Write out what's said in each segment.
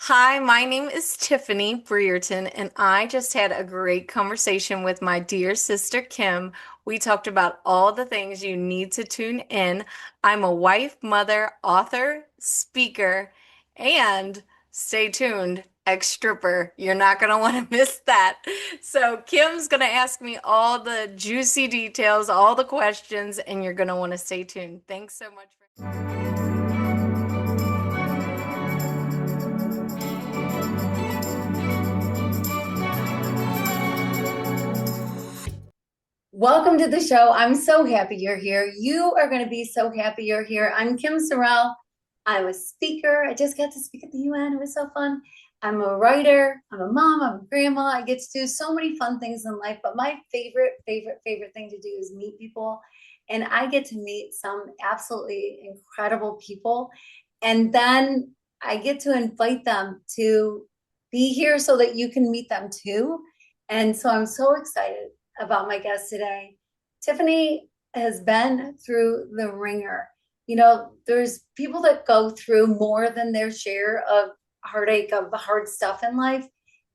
Hi, my name is Tiffany Brearton, and I just had a great conversation with my dear sister Kim. We talked about all the things you need to tune in. I'm a wife, mother, author, speaker, and stay tuned, ex-stripper. You're not going to want to miss that. So, Kim's going to ask me all the juicy details, all the questions, and you're going to want to stay tuned. Thanks so much for. Welcome to the show. I'm so happy you're here. You are going to be so happy you're here. I'm Kim Sorrelle. I'm a speaker. I just got to speak at the UN. It was so fun. I'm a writer. I'm a mom. I'm a grandma. I get to do so many fun things in life. But my favorite thing to do is meet people. And I get to meet some absolutely incredible people. And then I get to invite them to be here so that you can meet them too. And so I'm so excited about my guest today. Tiffany has been through the ringer. You know, there's people that go through more than their share of heartache, of the hard stuff in life.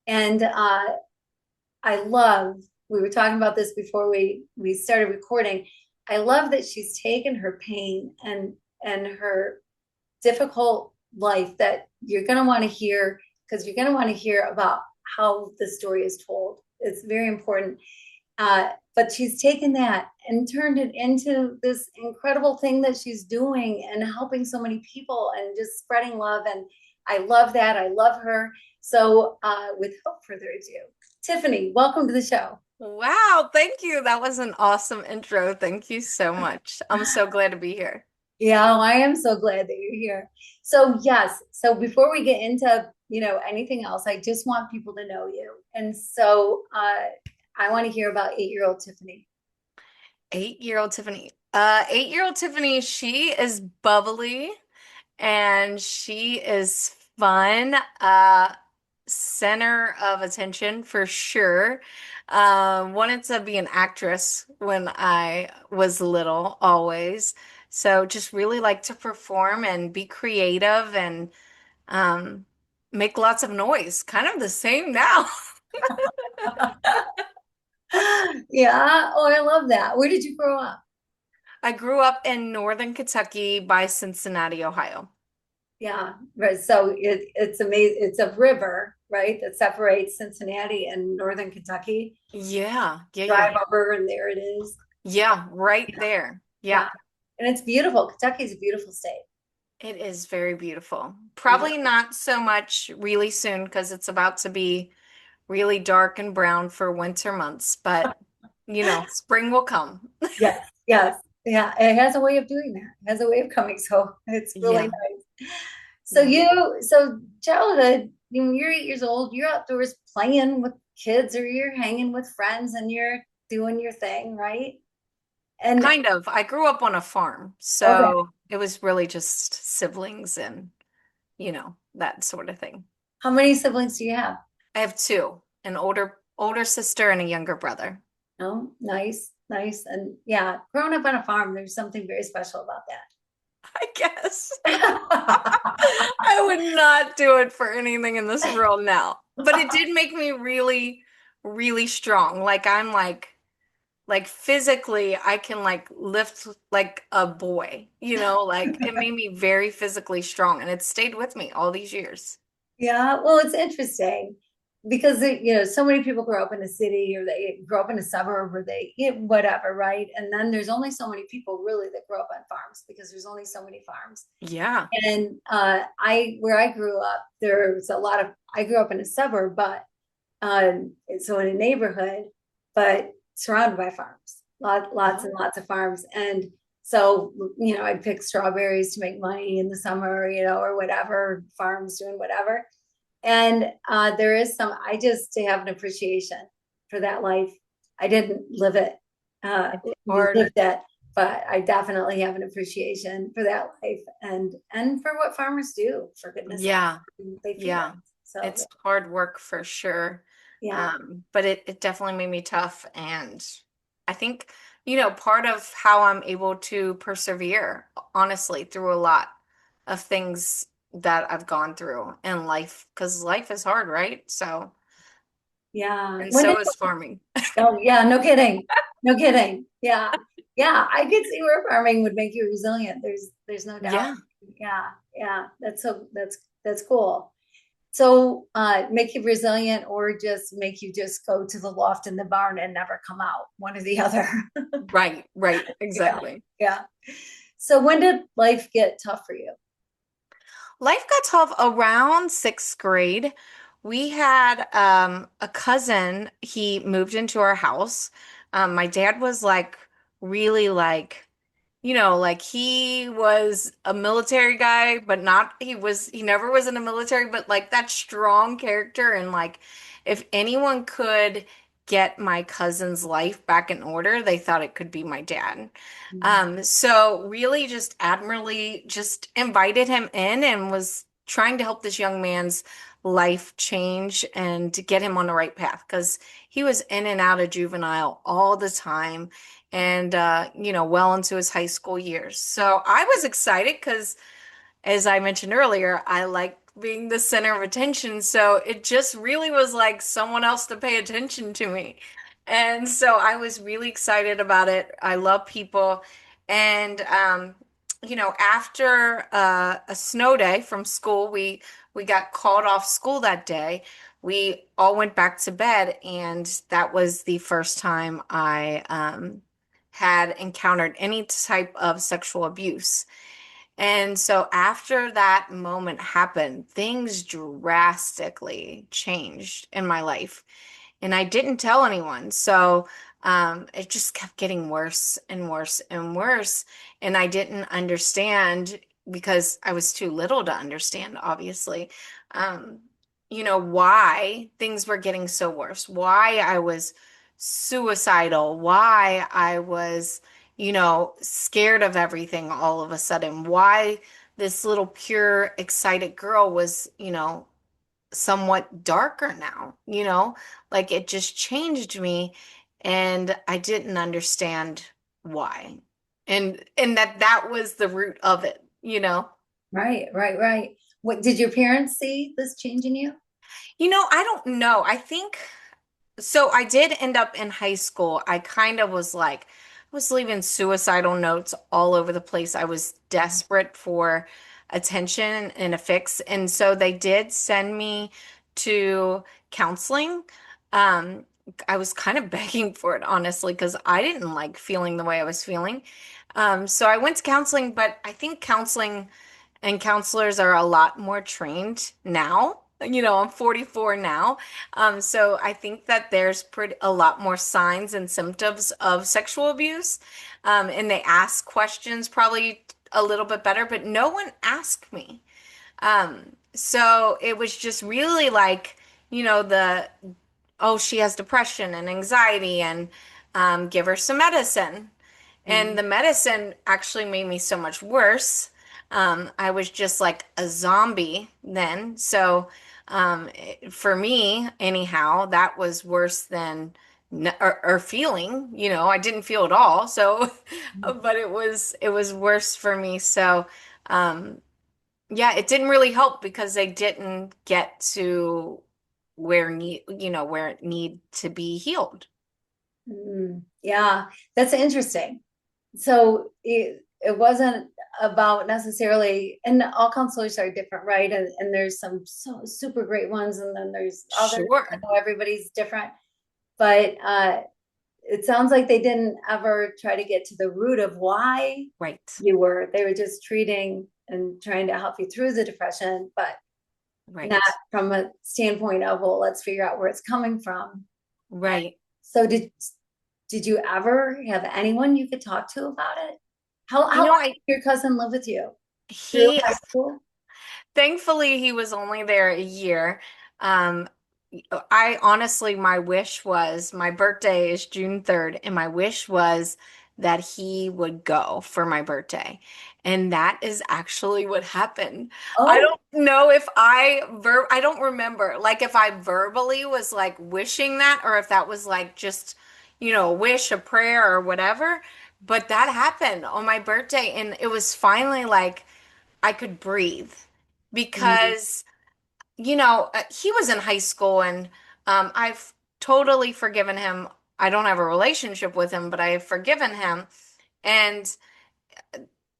And I love, we were talking about this before we started recording. I love that she's taken her pain and her difficult life that you're going to want to hear, because you're going to want to hear about how the story is told. It's very important. But she's taken that and turned it into this incredible thing that she's doing and helping so many people and just spreading love. And I love that. I love her. So, without further ado, Tiffany, welcome to the show. Wow, thank you. That was an awesome intro. Thank you so much. I'm so glad to be here. Yeah, I am so glad that you're here. So, yes. So, before we get into anything else, I just want people to know you. And so, I want to hear about 8-year-old Tiffany. 8-year-old Tiffany. 8-year-old Tiffany, she is bubbly and she is fun. Center of attention for sure. Wanted to be an actress when I was little, always. So just really like to perform and be creative and um, make lots of noise. Kind of the same now. Yeah. Oh, I love that. Where did you grow up? I grew up in northern Kentucky by Cincinnati, Ohio. Yeah. Right. So it's amazing. It's a river, right, that separates Cincinnati and northern Kentucky. Yeah, yeah, yeah, Drive yeah. over and there it is. Yeah, right Yeah. there. Yeah, Yeah. And it's beautiful. Kentucky's a beautiful state. it is very beautiful. Yeah. Probably not so much really soon because it's about to be really dark and brown for winter months, but spring will come. Yes. Yes. Yeah. It has a way of doing that. It has a way of coming. So it's really Yeah, nice. yeah. So childhood, when you're 8 years old, you're outdoors playing with kids or you're hanging with friends and you're doing your thing, right? And Kind of. I grew up on a farm, okay, so it was really just siblings and, that sort of thing. how many siblings do you have? I have two, an older sister and a younger brother. Oh, nice, nice. And yeah, growing up on a farm, there's something very special about I guess. that. I would not do it for anything in this world now. But it did make me really, really strong. Like I'm like physically I can like lift like a boy, like it made me very physically strong and it stayed with me all these years. Yeah, well, it's interesting because so many people grow up in a city or they grow up in a suburb or whatever, right? And then there's only so many people really that grow up on farms because there's only so many farms. Yeah. And where I grew up, there was a lot of. I grew up in a suburb, but so in a neighborhood, but surrounded by farms, lots and Oh. lots of farms. And so, I'd pick strawberries to make money in the summer, or whatever, farms doing whatever. And there is I just have an appreciation for that life. I didn't live it. It's We hard. lived it, but I definitely have an appreciation for that life and for what farmers do, for goodness sake. Yeah. They feed Yeah. us. So It's hard work for sure. yeah. But it definitely made me tough. And I think, part of how I'm able to persevere, honestly, through a lot of things, that I've gone through in life because life is hard, right? So, Yeah. and When did, so is farming. oh, yeah, no kidding. No kidding. Yeah. Yeah. I could see where farming would make you resilient. There's no doubt. Yeah. Yeah. Yeah. That's cool. So, make you resilient or just make you just go to the loft in the barn and never come out, one or the other. Right, right, Yeah. exactly. Yeah. So when did life get tough for you? Life got tough around sixth grade. We had a cousin, he moved into our house. My dad was like really like like he was a military guy, but not, he never was in a military, but like that strong character. And like, if anyone could get my cousin's life back in order, they thought it could be my dad. So really just admirably just invited him in and was trying to help this young man's life change and to get him on the right path because he was in and out of juvenile all the time and well into his high school years. So I was excited because as I mentioned earlier, I like being the center of attention. So it just really was like someone else to pay attention to me. And so I was really excited about it. I love people. And after a snow day from school, we got called off school that day. We all went back to bed, and that was the first time I had encountered any type of sexual abuse. And so after that moment happened, things drastically changed in my life. And I didn't tell anyone. So it just kept getting worse and worse and worse. And I didn't understand because I was too little to understand, obviously, um, why things were getting so worse, why I was suicidal, why I was scared of everything all of a sudden. Why this little pure, excited girl was, somewhat darker now, like it just changed me and I didn't understand why. And that was the root of it. Right, right, right. What did your parents see this change in you? I don't know. I think so I did end up in high school. I kind of was like, I was leaving suicidal notes all over the place. I was desperate for attention and a fix. And so they did send me to counseling. Um, I was kind of begging for it, honestly, because I didn't like feeling the way I was feeling. So I went to counseling, but I think counseling and counselors are a lot more trained now. I'm 44 now. So I think that there's a lot more signs and symptoms of sexual abuse. And they ask questions probably a little bit better, but no one asked me. So it was just really like, oh, she has depression and anxiety and give her some medicine. And Mhm. the medicine actually made me so much worse. I was just like a zombie then. So for me, anyhow, that was worse than or feeling, I didn't feel at all. So, but it was worse for me. So, um, yeah, it didn't really help because they didn't get to where it need to be healed. Yeah, that's interesting. So it wasn't about necessarily, and all counselors are different, right? And there's some so super great ones, and then there's others. I Sure. know everybody's different, but it sounds like they didn't ever try to get to the root of why Right. you were. They were just treating and trying to help you through the depression, but not Right. from a standpoint of, well, let's figure out where it's coming from. Right. So did you ever have anyone you could talk to about it? How long I did your cousin live with you? Through he high school? Thankfully, he was only there a year. Um, I honestly, my wish was my birthday is June 3rd, and my wish was that he would go for my birthday. And that is actually what happened. I Oh, don't know if I don't remember, like if I verbally was like wishing that or if that was like just, a wish, a prayer or whatever. But that happened on my birthday, and it was finally like I could breathe. Mm-hmm. because, he was in high school and I've totally forgiven him. I don't have a relationship with him, but I have forgiven him. And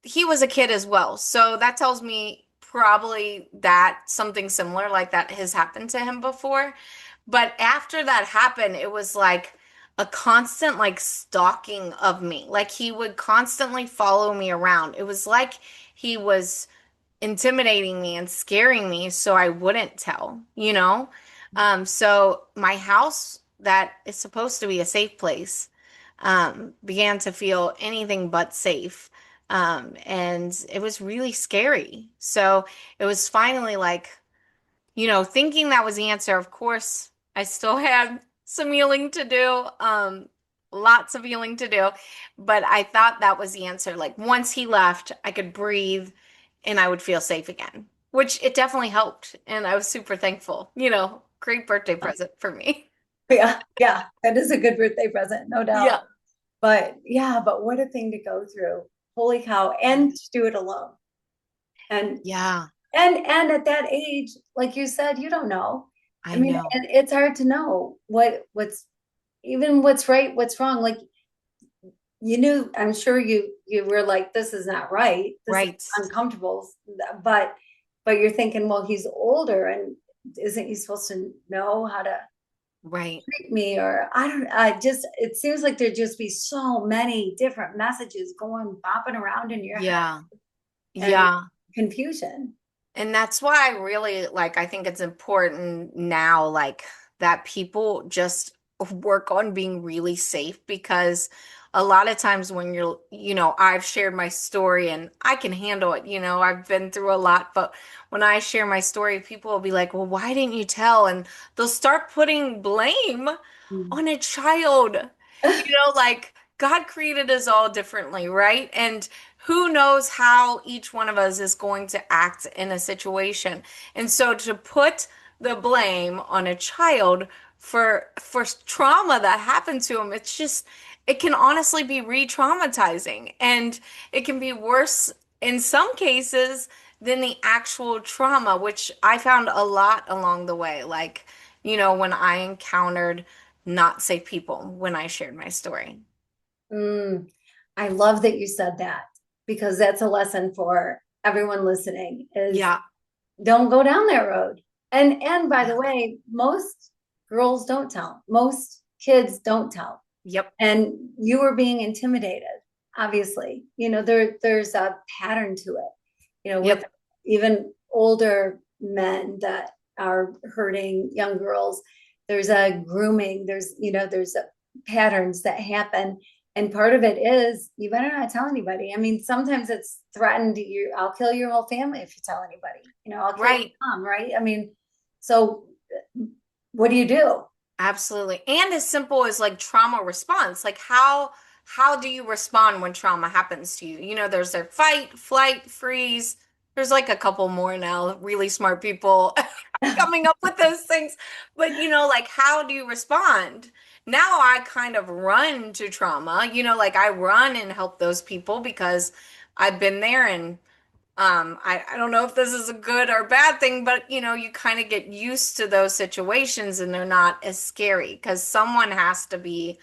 he was a kid as well. So that tells me probably that something similar like that has happened to him before. But after that happened, it was like a constant like stalking of me. Like he would constantly follow me around. It was like he was intimidating me and scaring me so I wouldn't tell. So my house that is supposed to be a safe place began to feel anything but safe. And it was really scary. So it was finally like, thinking that was the answer. Of course, I still had some healing to do, lots of healing to do, but I thought that was the answer. Like once he left, I could breathe and I would feel safe again, which it definitely helped. And I was super thankful. Great birthday present for me. Yeah, yeah, that is a good birthday present, no doubt. Yeah. But yeah, but what a thing to go through. Holy cow. And to do it alone. And Yeah, and at that age, like you said, you don't know. I I mean, know. and it's hard to know what's even what's right, what's wrong. Like you knew, I'm sure you were like, this is not right. This is Right. uncomfortable. But but you're thinking, well, he's older and isn't he supposed to know how to Right. treat me? Or I just it seems like there'd just be so many different messages going bopping around in your head Yeah. and Yeah. confusion. And that's why I really like, I think it's important now, like that people just work on being really safe because a lot of times when I've shared my story and I can handle it, I've been through a lot, but when I share my story, people will be like, well, why didn't you tell? And they'll start putting blame Mm. on a child. Like God created us all differently, right? And who knows how each one of us is going to act in a situation. And so to put the blame on a child for trauma that happened to him, it can honestly be re-traumatizing and it can be worse in some cases than the actual trauma, which I found a lot along the way. Like, when I encountered not safe people when I shared my story. Mm, I love that you said that because that's a lesson for everyone listening is Yeah. don't go down that road. And by the Yeah. way, most girls don't tell. Most kids don't tell. Yep. And you were being intimidated, obviously. There's a pattern to it. With Yep. even older men that are hurting young girls, there's a grooming, there's patterns that happen. And part of it is you better not tell anybody. I mean, sometimes it's threatened I'll kill your whole family if you tell anybody. I'll kill your Right. mom, right? I mean, so what do you do? Absolutely. And as simple as like trauma response, like how do you respond when trauma happens to you? There's their fight, flight, freeze. There's like a couple more now, really smart people coming up with those things. But like how do you respond? Now I kind of run to trauma, like I run and help those people because I've been there and I don't know if this is a good or bad thing, but you kind of get used to those situations and they're not as scary because someone has to be,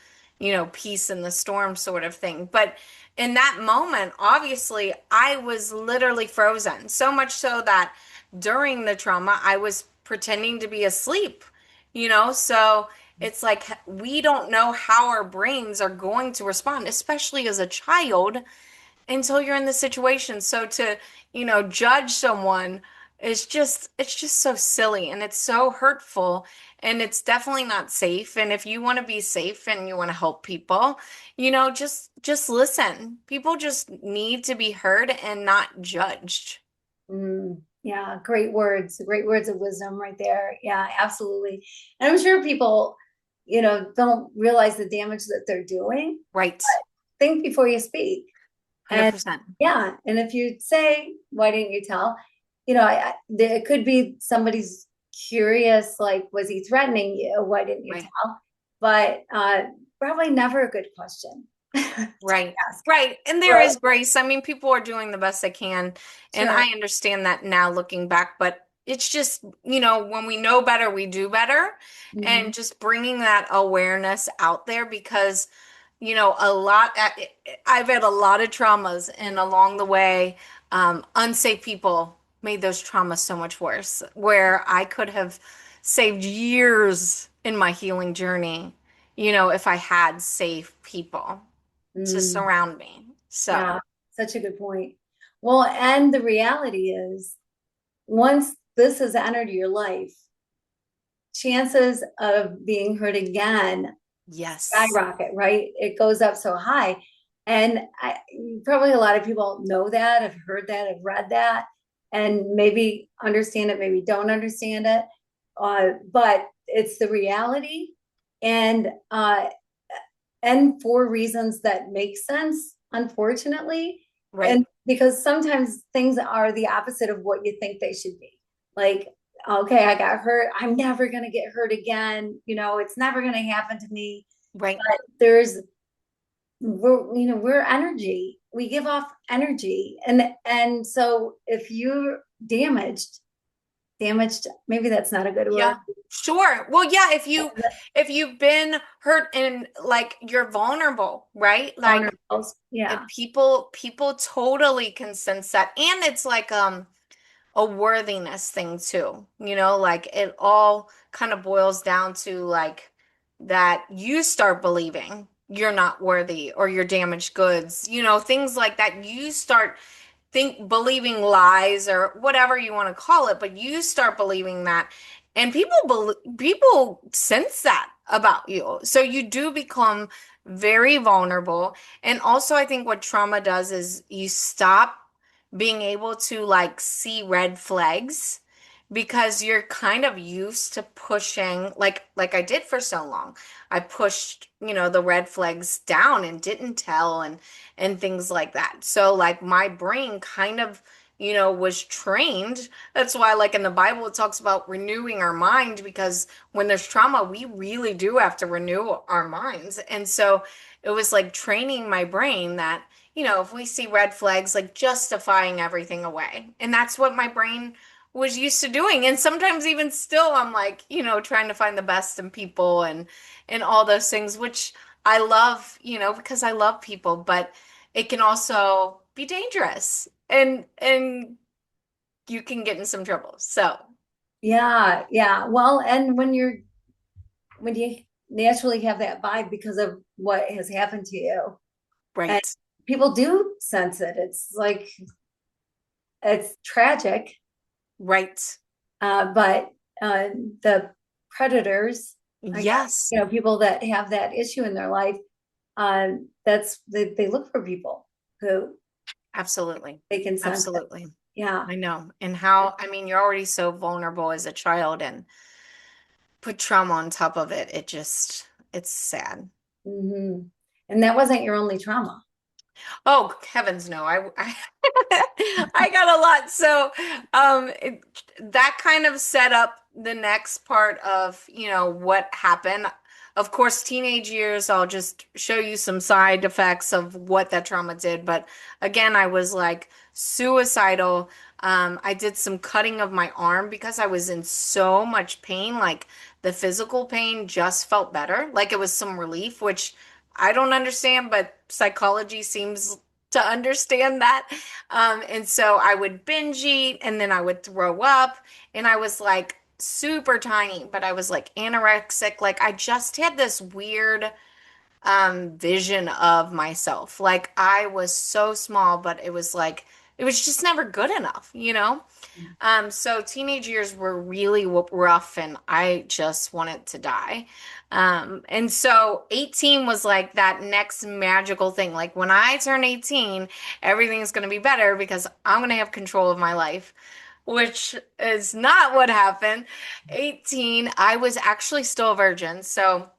peace in the storm sort of thing. But in that moment, obviously, I was literally frozen, so much so that during the trauma, I was pretending to be asleep, so it's like we don't know how our brains are going to respond, especially as a child until you're in the situation. So to, judge someone it's just so silly and it's so hurtful and it's definitely not safe. And if you want to be safe and you want to help people, just listen. People just need to be heard and not judged. Yeah, great words of wisdom right there. Yeah, absolutely. And I'm sure people, don't realize the damage that they're doing. Right. Think before you speak. And 100%. yeah, and if you say, why didn't you tell? It could be somebody's curious, like, was he threatening you? Why didn't you Right. tell? But probably never a good question. Right. task. Right. And there But is grace. I mean, people are doing the best they can. And sure. I understand that now looking back, but it's just, when we know better, we do better. Hmm. And just bringing that awareness out there because, I've had a lot of traumas and along the way, unsafe people made those traumas so much worse, where I could have saved years in my healing journey, if I had safe people to Mm, surround me. So, yeah, such a good point. Well, and the reality is, once this has entered your life, chances of being hurt again yes. skyrocket, right? It goes up so high. And probably a lot of people know that, have heard that, have read that, and maybe understand it, maybe don't understand it. But it's the reality. And for reasons that make sense, unfortunately. Right. And because sometimes things are the opposite of what you think they should be. Like, okay, I got hurt. I'm never going to get hurt again. It's never going to happen to me. Right. But we're energy. We give off energy. And so if you're damaged, maybe that's not a good word. Yeah. Sure. Well, yeah, if you've been hurt and like you're vulnerable, right? Like Vulnerable. Yeah. people totally can sense that. And it's like a worthiness thing too. Like it all kind of boils down to like that you start believing you're not worthy or you're damaged goods, things like that. You start believing lies or whatever you want to call it, but you start believing that and people sense that about you. So you do become very vulnerable. And also I think what trauma does is you stop being able to like see red flags because you're kind of used to pushing like I did for so long. I pushed, the red flags down and didn't tell and things like that. So like my brain kind of, was trained. That's why like in the Bible it talks about renewing our mind because when there's trauma, we really do have to renew our minds. And so it was like training my brain that, if we see red flags, like justifying everything away. And that's what my brain was used to doing. And sometimes even still I'm like, trying to find the best in people and all those things, which I love, because I love people, but it can also be dangerous and you can get in some trouble. So, Yeah, yeah. Well, and when you naturally have that vibe because of what has happened to you, and right, people do sense it. It's like it's tragic, right. but uh, the predators, I guess, Yes, people that have that issue in their life, they look for people who absolutely. they can sense it. Absolutely. Yeah. I know. And how, I mean, you're already so vulnerable as a child and put trauma on top of it. It's sad. Hmm. And that wasn't your only trauma. Oh, heavens no. I got a lot. So, that kind of set up the next part of, what happened. Of course, teenage years, I'll just show you some side effects of what that trauma did. But again, I was like suicidal. I did some cutting of my arm because I was in so much pain. Like the physical pain just felt better. Like it was some relief, which I don't understand, but psychology seems to understand that. And so I would binge eat and then I would throw up. And I was like super tiny, but I was like anorexic. Like I just had this weird vision of myself. Like I was so small, but it was like, it was just never good enough. So teenage years were really rough and I just wanted to die. And so 18 was like that next magical thing. Like when I turn 18, everything's going to be better because I'm going to have control of my life, which is not what happened. 18, I was actually still a virgin. So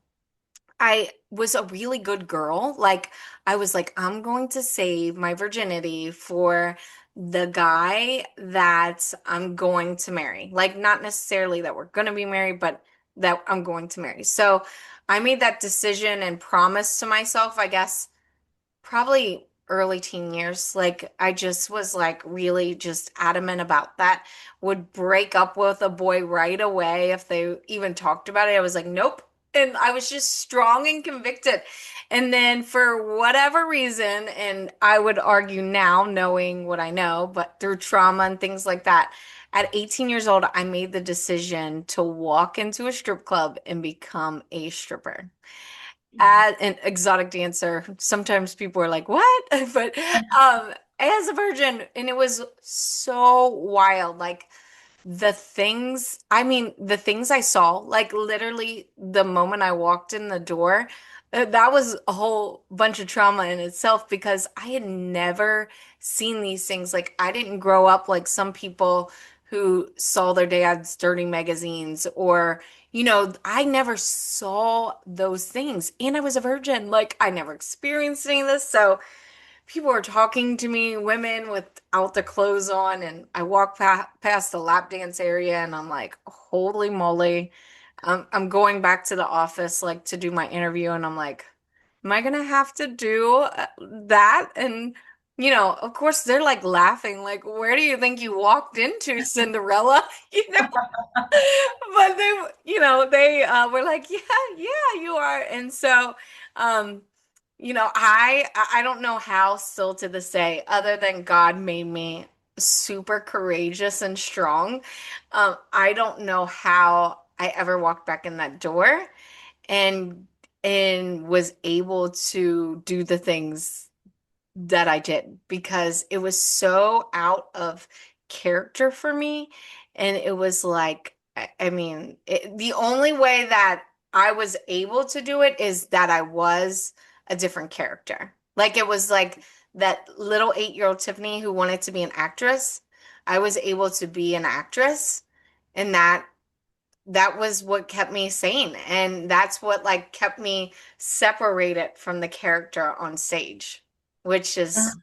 I was a really good girl. Like, I was like, I'm going to save my virginity for the guy that I'm going to marry. Like, not necessarily that we're going to be married, but that I'm going to marry. So I made that decision and promise to myself, I guess, Probably early teen years. Like I just was like really just adamant about that. Would break up with a boy right away if they even talked about it. I was like, nope. And I was just strong and convicted. And then for whatever reason, and I would argue now, knowing what I know, but through trauma and things like that, at 18 years old, I made the decision to walk into a strip club and become a stripper as an exotic dancer. Sometimes people are like, "What?" But as a virgin, and it was so wild. Like the things I saw, like literally the moment I walked in the door, that was a whole bunch of trauma in itself because I had never seen these things. Like I didn't grow up like some people who saw their dad's dirty magazines or I never saw those things and I was a virgin. Like I never experienced any of this. So people were talking to me, women without the clothes on, and I walk past the lap dance area, and I'm like, holy moly. I'm going back to the office like to do my interview, and I'm like, am I gonna have to do that? And of course, they're like laughing, like, where do you think you walked into, Cinderella? You know, but they were like, yeah, yeah, you are. And so, um, I don't know how still to this day, other than God made me super courageous and strong. I don't know how I ever walked back in that door and was able to do the things that I did because it was so out of character for me. And it was like, the only way that I was able to do it is that I was a different character. Like it was like that little 8-year-old Tiffany who wanted to be an actress. I was able to be an actress, and that was what kept me sane. And that's what like kept me separated from the character on stage, which Ah, is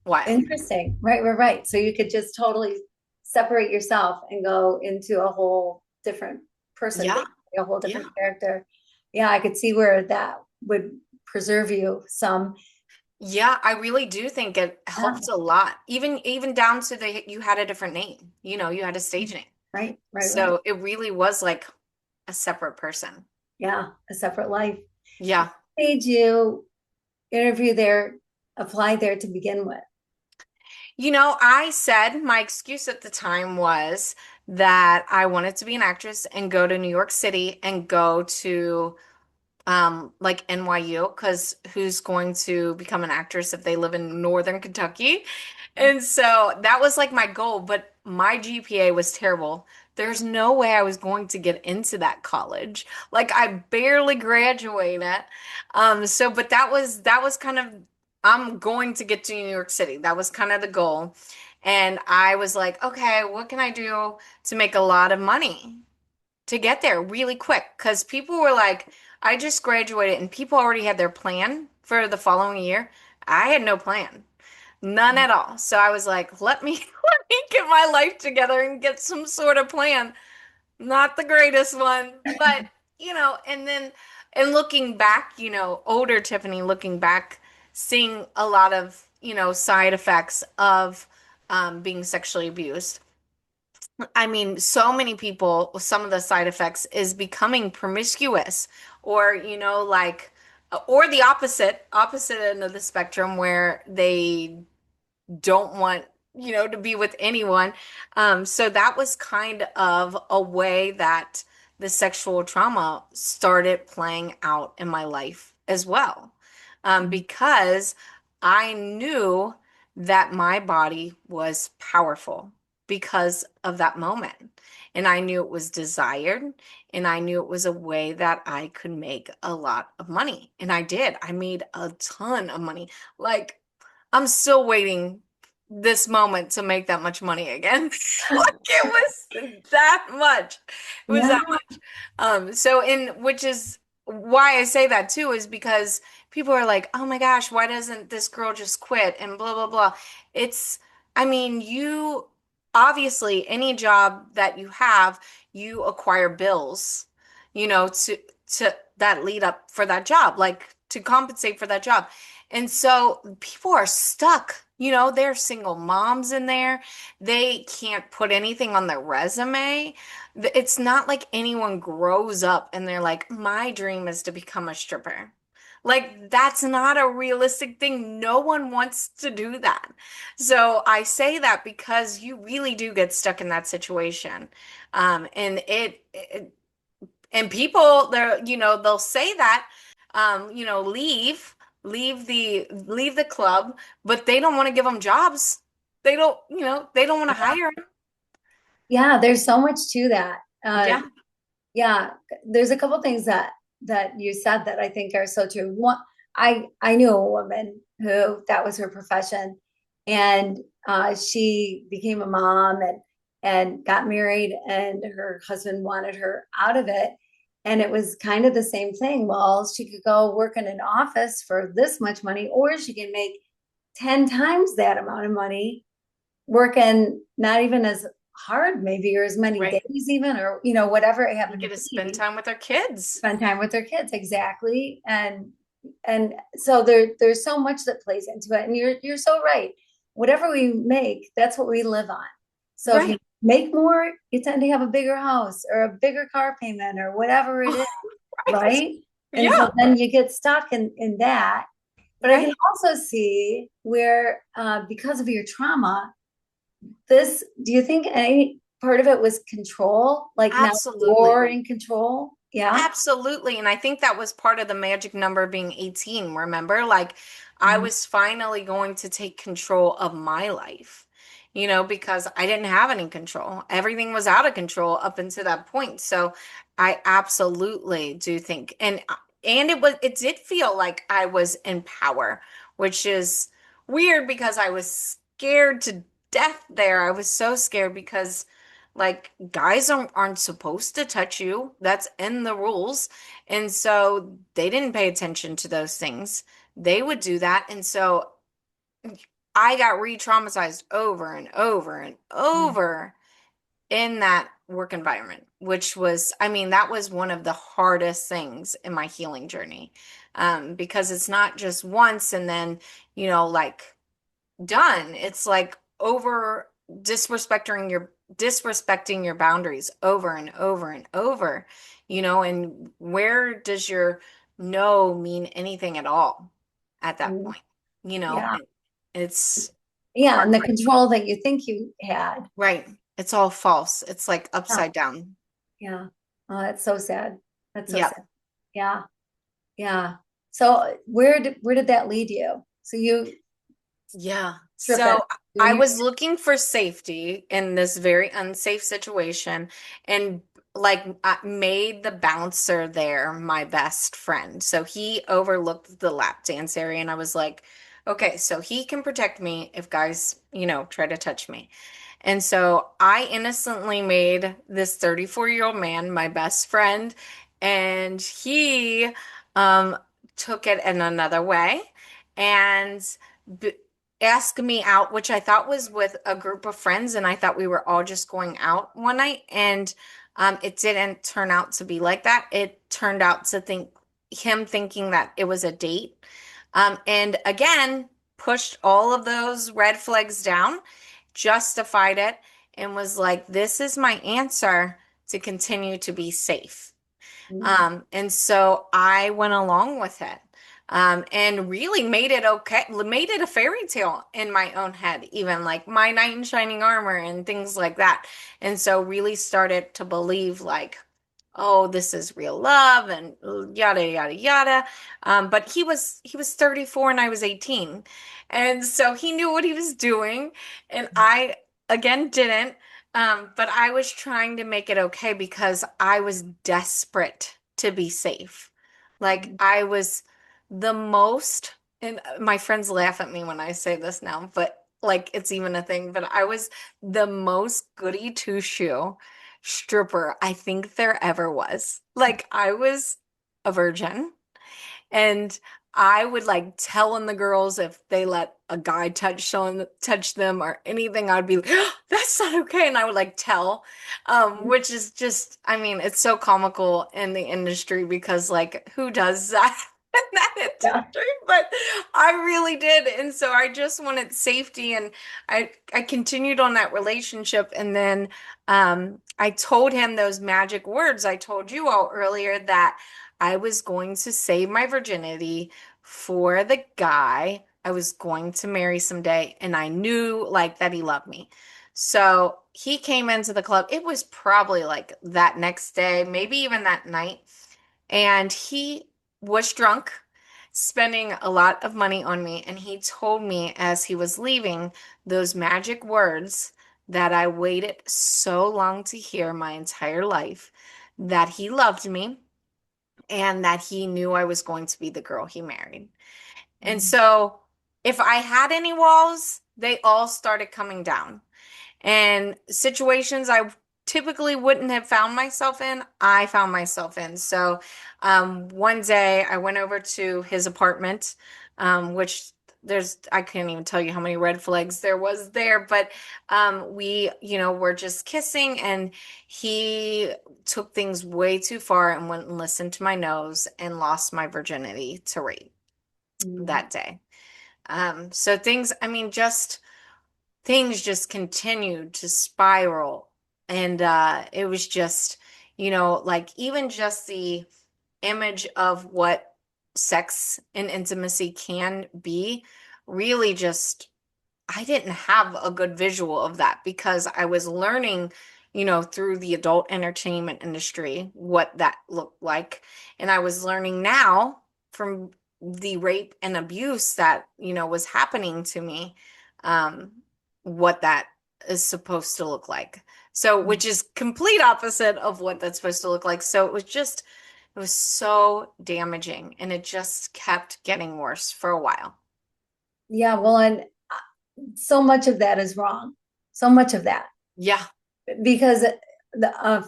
wild. interesting. Right, right, right. So you could just totally separate yourself and go into a whole different person, Yeah. basically, a whole different Yeah. character. Yeah, I could see where that would preserve you some. Yeah, I really do think it Yeah, helped a lot. Even down to the you had a different name. You had a stage name. right, right, right. So it really was like a separate person. Yeah, a separate life. Yeah. Made you interview there, apply there to begin with? I said my excuse at the time was that I wanted to be an actress and go to New York City and go to like NYU, because who's going to become an actress if they live in Northern Kentucky? And so that was like my goal, but my GPA was terrible. There's no way I was going to get into that college. Like I barely graduated. But that was kind of I'm going to get to New York City. That was kind of the goal. And I was like, okay, what can I do to make a lot of money to get there really quick? Because people were like, I just graduated and people already had their plan for the following year. I had no plan. None at all. So I was like, let me let me get my life together and get some sort of plan. Not the greatest one, but and looking back, older Tiffany looking back, seeing a lot of, side effects of being sexually abused. I mean, so many people, some of the side effects is becoming promiscuous or, or the opposite end of the spectrum where they don't want, to be with anyone. So that was kind of a way that the sexual trauma started playing out in my life as well. Because I knew that my body was powerful because of that moment. And I knew it was desired, and I knew it was a way that I could make a lot of money. And I did. I made a ton of money. Like, I'm still waiting this moment to make that much money again. Like it was that much. It was Yeah, that much. So in which is why I say that too, is because people are like, "Oh my gosh, why doesn't this girl just quit?" and blah blah blah. It's I mean, you obviously any job that you have, you acquire bills, to that lead up for that job, like to compensate for that job. And so people are stuck. They're single moms in there. They can't put anything on their resume. It's not like anyone grows up and they're like, my dream is to become a stripper. Like, that's not a realistic thing. No one wants to do that. So I say that because you really do get stuck in that situation. And and people, they'll say that, leave the club, but they don't want to give them jobs. They don't want to hire them. Yeah, there's so much to that. Yeah, Yeah, there's a couple things that you said that I think are so true. One, I knew a woman who that was her profession, and she became a mom and got married, and her husband wanted her out of it, and it was kind of the same thing. Well, she could go work in an office for this much money, or she can make 10 times that amount of money working not even as hard maybe or as many right. days even or whatever it You happened get to to spend be, time with their kids. spend time with their kids exactly. And so there's so much that plays into it, and you're so right. Whatever we make, that's what we live on. So if you Right. make more, you tend to have a bigger house or a bigger car payment or whatever it is, Right. right? And so Yeah. then you get stuck in that. But I can Right. also see where because of your trauma, this, do you think any part of it was control? Like now you're Absolutely. in control? Yeah. Absolutely. And I think that was part of the magic number being 18. Remember? Like, I Mhm. was finally going to take control of my life, because I didn't have any control. Everything was out of control up until that point. So I absolutely do think, and it did feel like I was in power, which is weird because I was scared to death there. I was so scared because like guys aren't supposed to touch you. That's in the rules. And so they didn't pay attention to those things. They would do that. And so I got re-traumatized over and over and over in that work environment, which was, I mean, that was one of the hardest things in my healing journey. Because it's not just once and then, like done. It's like over disrespecting your boundaries over and over and over, and where does your no mean anything at all at that Mhm. point? Yeah. It's Yeah. And the heartbreaking. control that you think you had. Right. It's all false. It's like Yeah. upside down. Yeah. Oh, that's so sad. That's so Yep. sad. Yeah. Yeah. So where did that lead you? So you Yeah. stripping, So doing I your, was looking for safety in this very unsafe situation and like I made the bouncer there my best friend. So he overlooked the lap dance area and I was like, okay, so he can protect me if guys, try to touch me. And so I innocently made this 34-year-old man my best friend and he um took it in another way and b asked me out, which I thought was with a group of friends, and I thought we were all just going out one night, and it didn't turn out to be like that. It turned out to him thinking that it was a date, and again pushed all of those red flags down, justified it, and was like, "This is my answer to continue to be safe." And so I went along with it. And really made it okay, made it a fairy tale in my own head, even like my knight in shining armor and things like that. And so really started to believe like, oh, this is real love and yada yada yada. But he was 34 and I was 18. And so he knew what he was doing. And I again didn't. But I was trying to make it okay because I was desperate to be safe. Like I was the most, and my friends laugh at me when I say this now, but like it's even a thing, but I was the most goody two-shoe stripper I think there ever was. Like I was a virgin. And I would like tell on the girls if they let a guy touch them or anything, I'd be like, "Oh, that's not okay." And I would like tell, which is just, I mean, it's so comical in the industry because like who does that? Yeah. But I really did. And so I just wanted safety, and I continued on that relationship. And then I told him those magic words I told you all earlier, that I was going to save my virginity for the guy I was going to marry someday, and I knew like that he loved me. So he came into the club. It was probably like that next day, maybe even that night. And he was drunk, spending a lot of money on me. And he told me as he was leaving those magic words that I waited so long to hear my entire life, that he loved me and that he knew I was going to be the girl he married. And so if I had any walls, they all started coming down. And situations I typically wouldn't have found myself in, I found myself in. So one day I went over to his apartment, which I can't even tell you how many red flags there was there, but we, were just kissing, and he took things way too far and went and listened to my nose and lost my virginity to rape Mm. that day. So things, I mean, just things just continued to spiral. And it was just, like even just the image of what sex and intimacy can be really just, I didn't have a good visual of that, because I was learning, through the adult entertainment industry what that looked like. And I was learning now from the rape and abuse that, was happening to me, um, what that is supposed to look like. So, which is complete opposite of what that's supposed to look like. So it was so damaging, and it just kept getting worse for a while. Yeah, well, and so much of that is wrong. So much of that. Yeah, Because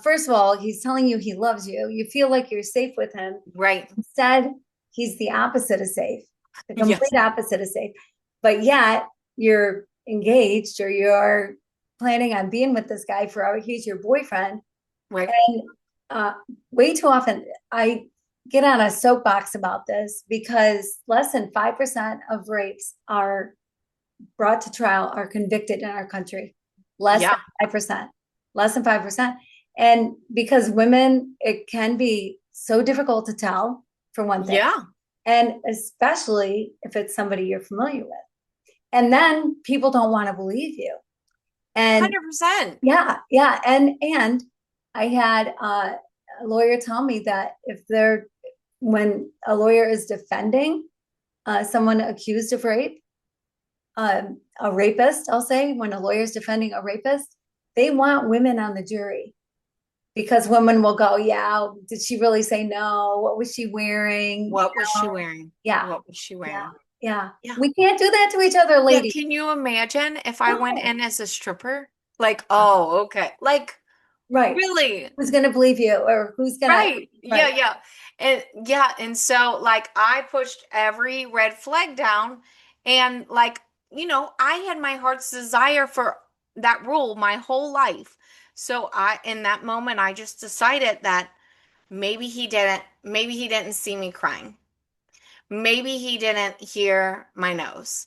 first of all, he's telling you he loves you. You feel like you're safe with him. right. Instead, he's the opposite of safe, the Yes, complete opposite of safe. But yet you're engaged, or you're planning on being with this guy forever. He's your boyfriend. right. And uh, way too often, I get on a soapbox about this, because less than 5% of rapes are brought to trial, are convicted in our country. Less than Yeah, 5%. Less than 5%. And because women, it can be so difficult to tell, for one thing. yeah, And especially if it's somebody you're familiar with. And then people don't want to believe you. And 100%. yeah, yeah. And I had a lawyer tell me that when a lawyer is defending someone accused of rape, a rapist, I'll say, when a lawyer is defending a rapist, they want women on the jury, because women will go, yeah, did she really say no? What was she wearing? What was she wearing? Yeah, What was she yeah, wearing? yeah. Yeah. We can't do that to each other, Yeah, ladies. can you imagine if I went No. in as a stripper? Like, oh, okay. Like, Right. really? Who's going to believe you, or who's going to, Right. Yeah, right. yeah. And yeah, and so like I pushed every red flag down, and like, I had my heart's desire for that rule my whole life. So in that moment I just decided that maybe he didn't see me crying. Maybe he didn't hear my nose.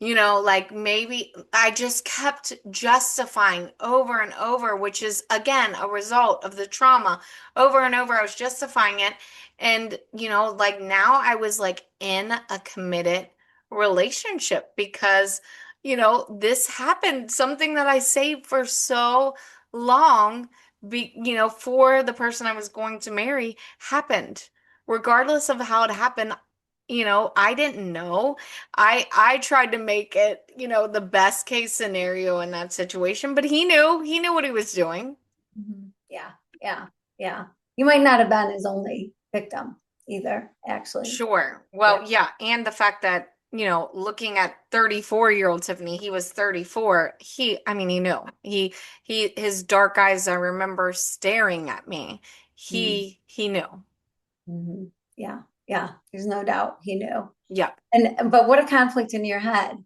Like maybe I just kept justifying over and over, which is again a result of the trauma. Over and over, I was justifying it. And, like now I was like in a committed relationship because, this happened, something that I saved for so long, for the person I was going to marry happened. Regardless of how it happened, I didn't know. I tried to make it, the best case scenario in that situation, but he knew what he was doing. Yeah, yeah, yeah. You might not have been his only victim either, actually. Sure. Yeah. Well, yeah, and the fact that, looking at 34-year-old Tiffany, he was 34. I mean, he knew. His dark eyes, I remember staring at me. Mhm. He knew. Mhm. Yeah, yeah. There's no doubt he knew. Yeah. But what a conflict in your head.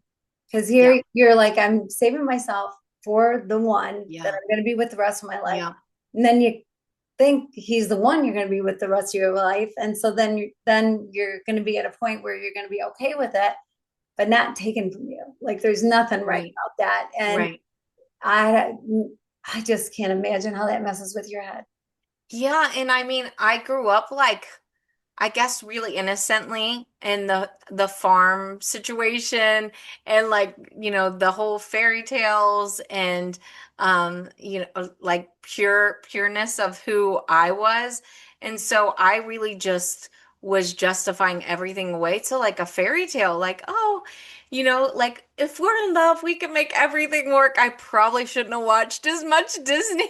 Because Yeah. here you're like, I'm saving myself for the one that Yeah. I'm going to be with the rest of my life. Yeah. And then you think he's the one you're going to be with the rest of your life. And so then you're going to be at a point where you're going to be okay with it, but not taken from you. Like there's nothing right Right. about that. And Right. I I just can't imagine how that messes with your head. Yeah, and I mean, I grew up like I guess really innocently in the farm situation and like, the whole fairy tales and like pureness of who I was. And so I really just was justifying everything away to like a fairy tale, like, oh, like if we're in love, we can make everything work. I probably shouldn't have watched as much Disney.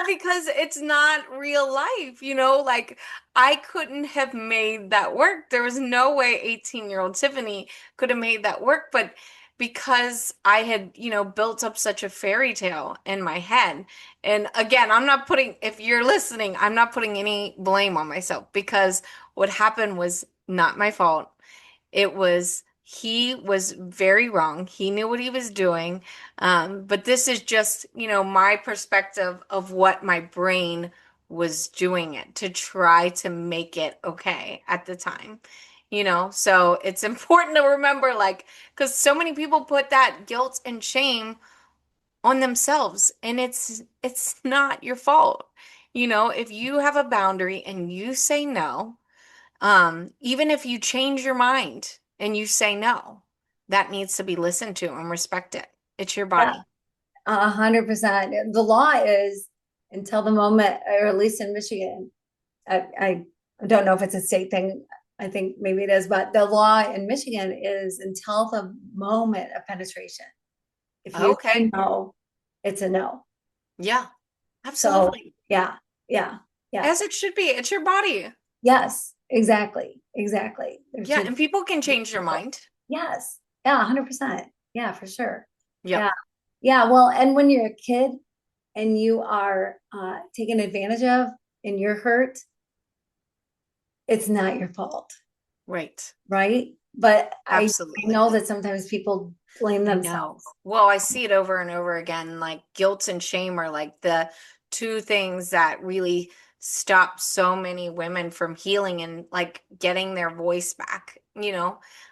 Because it's not real life, like I couldn't have made that work. There was no way 18-year-old Tiffany could have made that work, but because I had, built up such a fairy tale in my head. And again, if you're listening, I'm not putting any blame on myself because what happened was not my fault. He was very wrong. He knew what he was doing. But this is just, my perspective of what my brain was doing it to try to make it okay at the time. So it's important to remember, like, because so many people put that guilt and shame on themselves, and it's not your fault. If you have a boundary and you say no, even if you change your mind and you say no, that needs to be listened to and respected. It's your Yeah, body. 100%. The law is until the moment, or at least in Michigan, I don't know if it's a state thing. I think maybe it is, but the law in Michigan is until the moment of penetration. If you say Okay. no, it's a no. Yeah, So absolutely. yeah, yeah, yeah. As it should be. It's your body. Yes, exactly, exactly. There Yeah, should and people can change their mind. yes, yeah, 100%. Yeah, for sure. Yep. Yeah, yeah. Well, and when you're a kid and you are taken advantage of and you're hurt, it's not your fault, Right. right? But I Absolutely. know that sometimes people blame I know. themselves. Well, I see it over and over again. Like guilt and shame are like the two things that really stop so many women from healing and like getting their voice back.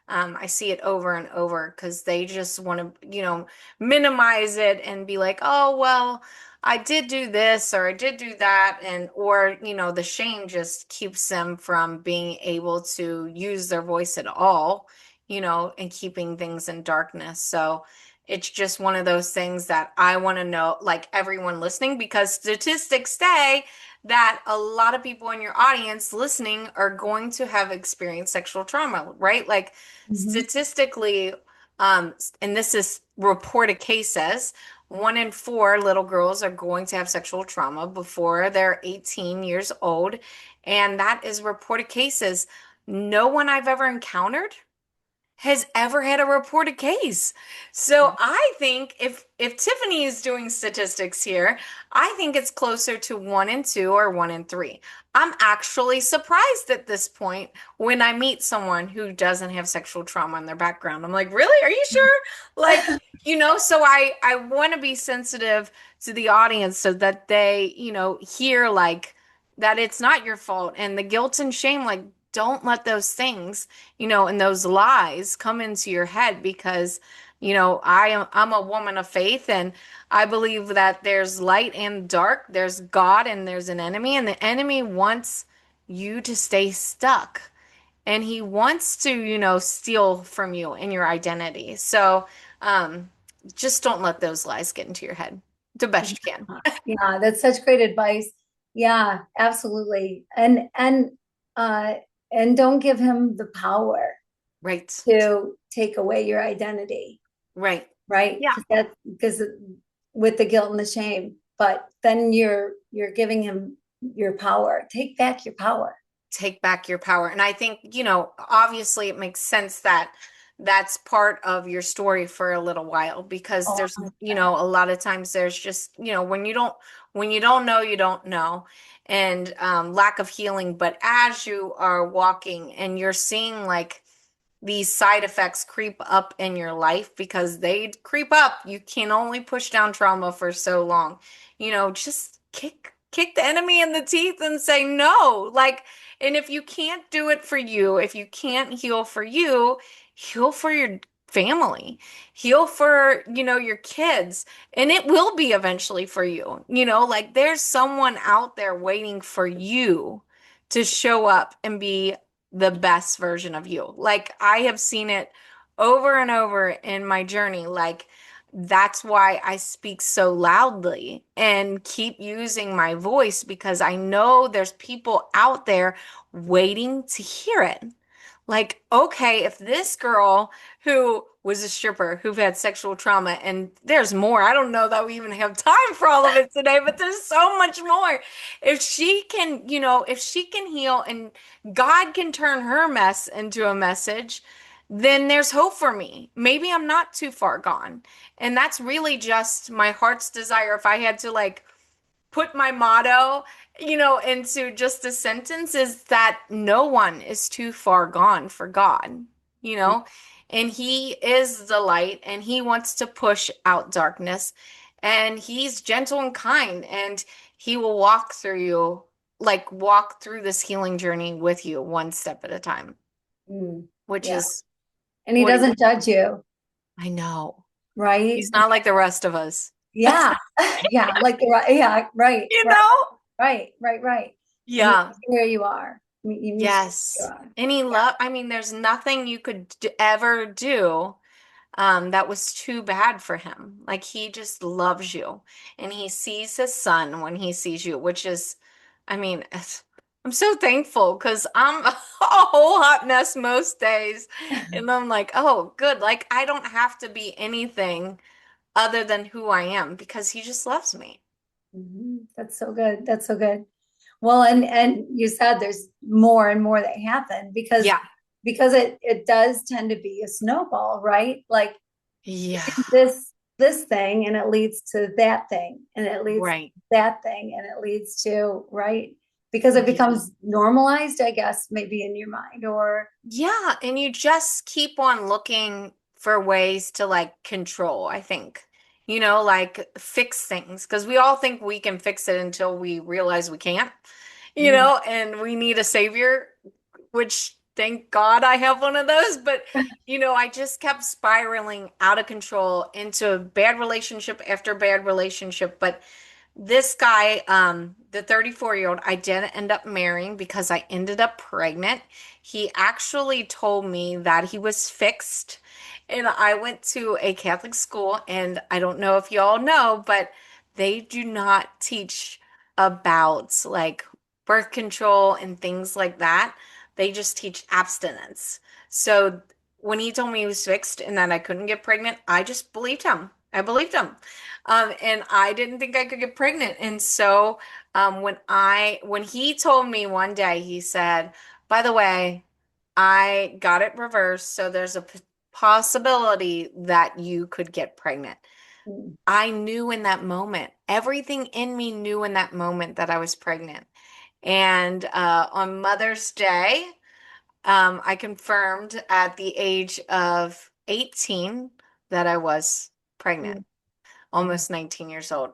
I see it over and over because they just want to, minimize it and be like, oh, well, I did do this or I did do that. And, or, the shame just keeps them from being able to use their voice at all, and keeping things in darkness. So it's just one of those things that I want to know, like everyone listening, because statistics say that a lot of people in your audience listening are going to have experienced sexual trauma, right? Like Mhm. statistically, and this is reported cases, 1 in 4 little girls are going to have sexual trauma before they're 18 years old. And that is reported cases. No one I've ever encountered has ever had a reported case. So I think if Tiffany is doing statistics here, I think it's closer to 1 in 2 or 1 in 3. I'm actually surprised at this point when I meet someone who doesn't have sexual trauma in their background. I'm like, really? Are you sure? Like, so I want to be sensitive to the audience so that they, hear like that it's not your fault and the guilt and shame, like don't let those things and those lies come into your head because, I'm a woman of faith and I believe that there's light and dark, there's God and there's an enemy, and the enemy wants you to stay stuck and he wants to, steal from you and your identity. So, um, just don't let those lies get into your head the best you can. Yeah, that's such great advice. Yeah, absolutely. Uh and don't give him the power Right. to take away your identity, Right. right? Yeah. Because with the guilt and the shame, but then you're giving him your power. Take back your power. Take back your power. And I think, obviously it makes sense that that's part of your story for a little while because Oh, there's, a lot of times there's just, when you don't know, you don't know. And lack of healing. But as you are walking and you're seeing like these side effects creep up in your life because they creep up, you can only push down trauma for so long. just kick the enemy in the teeth and say no. Like, and if you can't do it for you, if you can't heal for you, heal for your family, heal for, your kids, and it will be eventually for you. Like there's someone out there waiting for you to show up and be the best version of you. Like I have seen it over and over in my journey. Like that's why I speak so loudly and keep using my voice because I know there's people out there waiting to hear it. Like, okay, if this girl who was a stripper who've had sexual trauma, and there's more, I don't know that we even have time for all of it today, but there's so much more. If she can, if she can heal and God can turn her mess into a message, then there's hope for me. Maybe I'm not too far gone. And that's really just my heart's desire. If I had to like put my motto, into just a sentence is that no one is too far gone for God, you know, and He is the light and He wants to push out darkness and He's gentle and kind and He will walk through you, like walk through this healing journey with you one step at a time, Mm, which yeah. is And he what doesn't judge you, I know. right? He's not like the rest of us, Yeah. Yeah. Like the right. Yeah. Right. you Right. know? Right. Right. Right. And he Yeah. meets you where you are. He meets you where Yes. you are. Any love, I mean, there's nothing you could ever do that was too bad for him. Like he just loves you and he sees his son when he sees you, which is, I mean, I'm so thankful because I'm a whole hot mess most days. And I'm like, oh, good. Like I don't have to be anything other than who I am because he just loves me. That's so good. That's so good. Well, and you said there's more and more that happen Yeah. because it does tend to be a snowball, right? Like Yeah. this thing and it leads to that thing and it leads to Right. that thing and it leads to, right? Because it Yeah. becomes normalized, I guess, maybe in your mind or Yeah, and you just keep on looking for ways to like control, I think. Like fix things because we all think we can fix it until we realize we can't, mm, and we need a savior, which thank God I have one of those. But, I just kept spiraling out of control into bad relationship after bad relationship. But this guy, the 34-year-old, I didn't end up marrying because I ended up pregnant. He actually told me that he was fixed. And I went to a Catholic school, and I don't know if y'all know, but they do not teach about like birth control and things like that. They just teach abstinence. So when he told me he was fixed and that I couldn't get pregnant, I just believed him. I believed him. And I didn't think I could get pregnant. And so when he told me one day, he said, by the way, I got it reversed, so there's a possibility that you could get pregnant. mm, I knew in that moment, everything in me knew in that moment that I was pregnant. And on Mother's Day, I confirmed at the age of 18 that I was pregnant, mm, mm, almost 19 years old.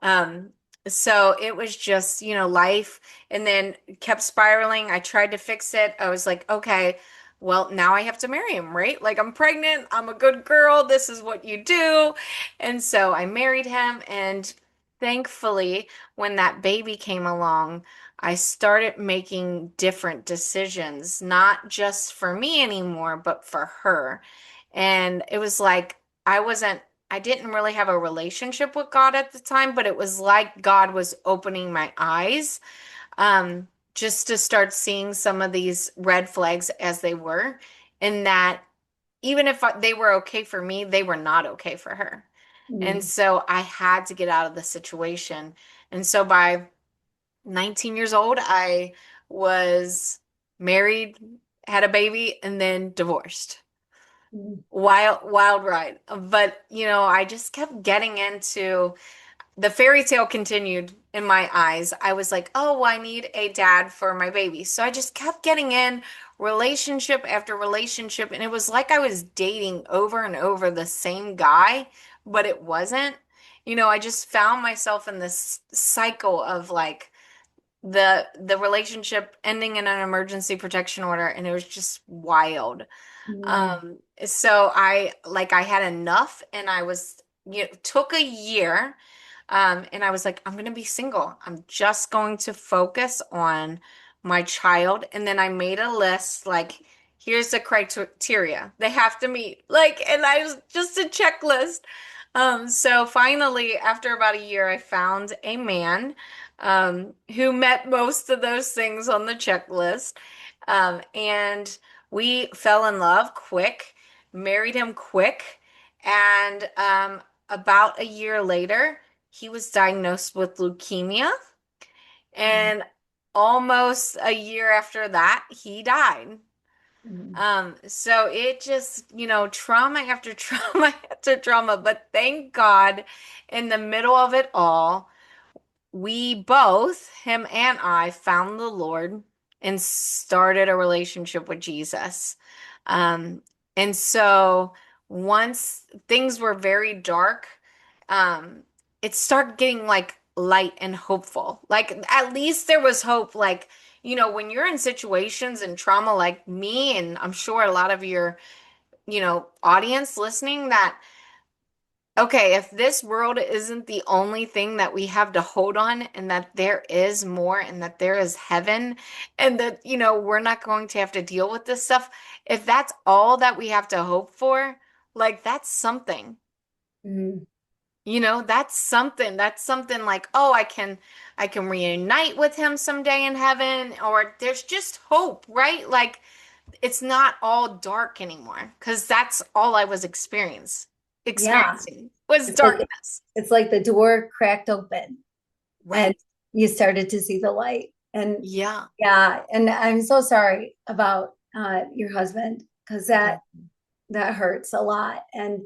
Um, so it was just, life and then kept spiraling. I tried to fix it. I was like, okay, well, now I have to marry him, right? Like I'm pregnant, I'm a good girl, this is what you do. And so I married him and thankfully when that baby came along, I started making different decisions, not just for me anymore, but for her. And it was like I didn't really have a relationship with God at the time, but it was like God was opening my eyes, just to start seeing some of these red flags as they were, and that even if they were okay for me, they were not okay for her. And mm, so I had to get out of the situation. And so by 19 years old, I was married, had a baby, and then divorced. mm, Wild, wild ride. But, I just kept getting into the fairy tale continued in my eyes. I was like, oh, well, I need a dad for my baby. So I just kept getting in relationship after relationship. And it was like I was dating over and over the same guy, but it wasn't. I just found myself in this cycle of like the relationship ending in an emergency protection order, and it was just wild. Mm, So I had enough, and I was, took a year, and I was like, I'm gonna be single. I'm just going to focus on my child. And then I made a list, like, here's the criteria they have to meet. Like, and I was just a checklist. So finally, after about a year, I found a man who met most of those things on the checklist. And we fell in love quick, married him quick, and about a year later, he was diagnosed with leukemia, mm, and almost a year after that, he died. mm, So it just, trauma after trauma after trauma, but thank God in the middle of it all, we both, him and I, found the Lord and started a relationship with Jesus. Um, and so once things were very dark, um, it started getting like light and hopeful. Like at least there was hope. Like, when you're in situations and trauma like me, and I'm sure a lot of your, audience listening, that okay, if this world isn't the only thing that we have to hold on, and that there is more, and that there is heaven, and that, we're not going to have to deal with this stuff, if that's all that we have to hope for, like that's something. mm. That's something. That's something like, oh, I can reunite with him someday in heaven, or there's just hope, right? Like it's not all dark anymore, because that's all I was Yeah. experiencing was It's like darkness. it's like the door cracked open and Right. you started to see the light. And Yeah. yeah, and I'm so sorry about your husband because that Thank that hurts a lot. And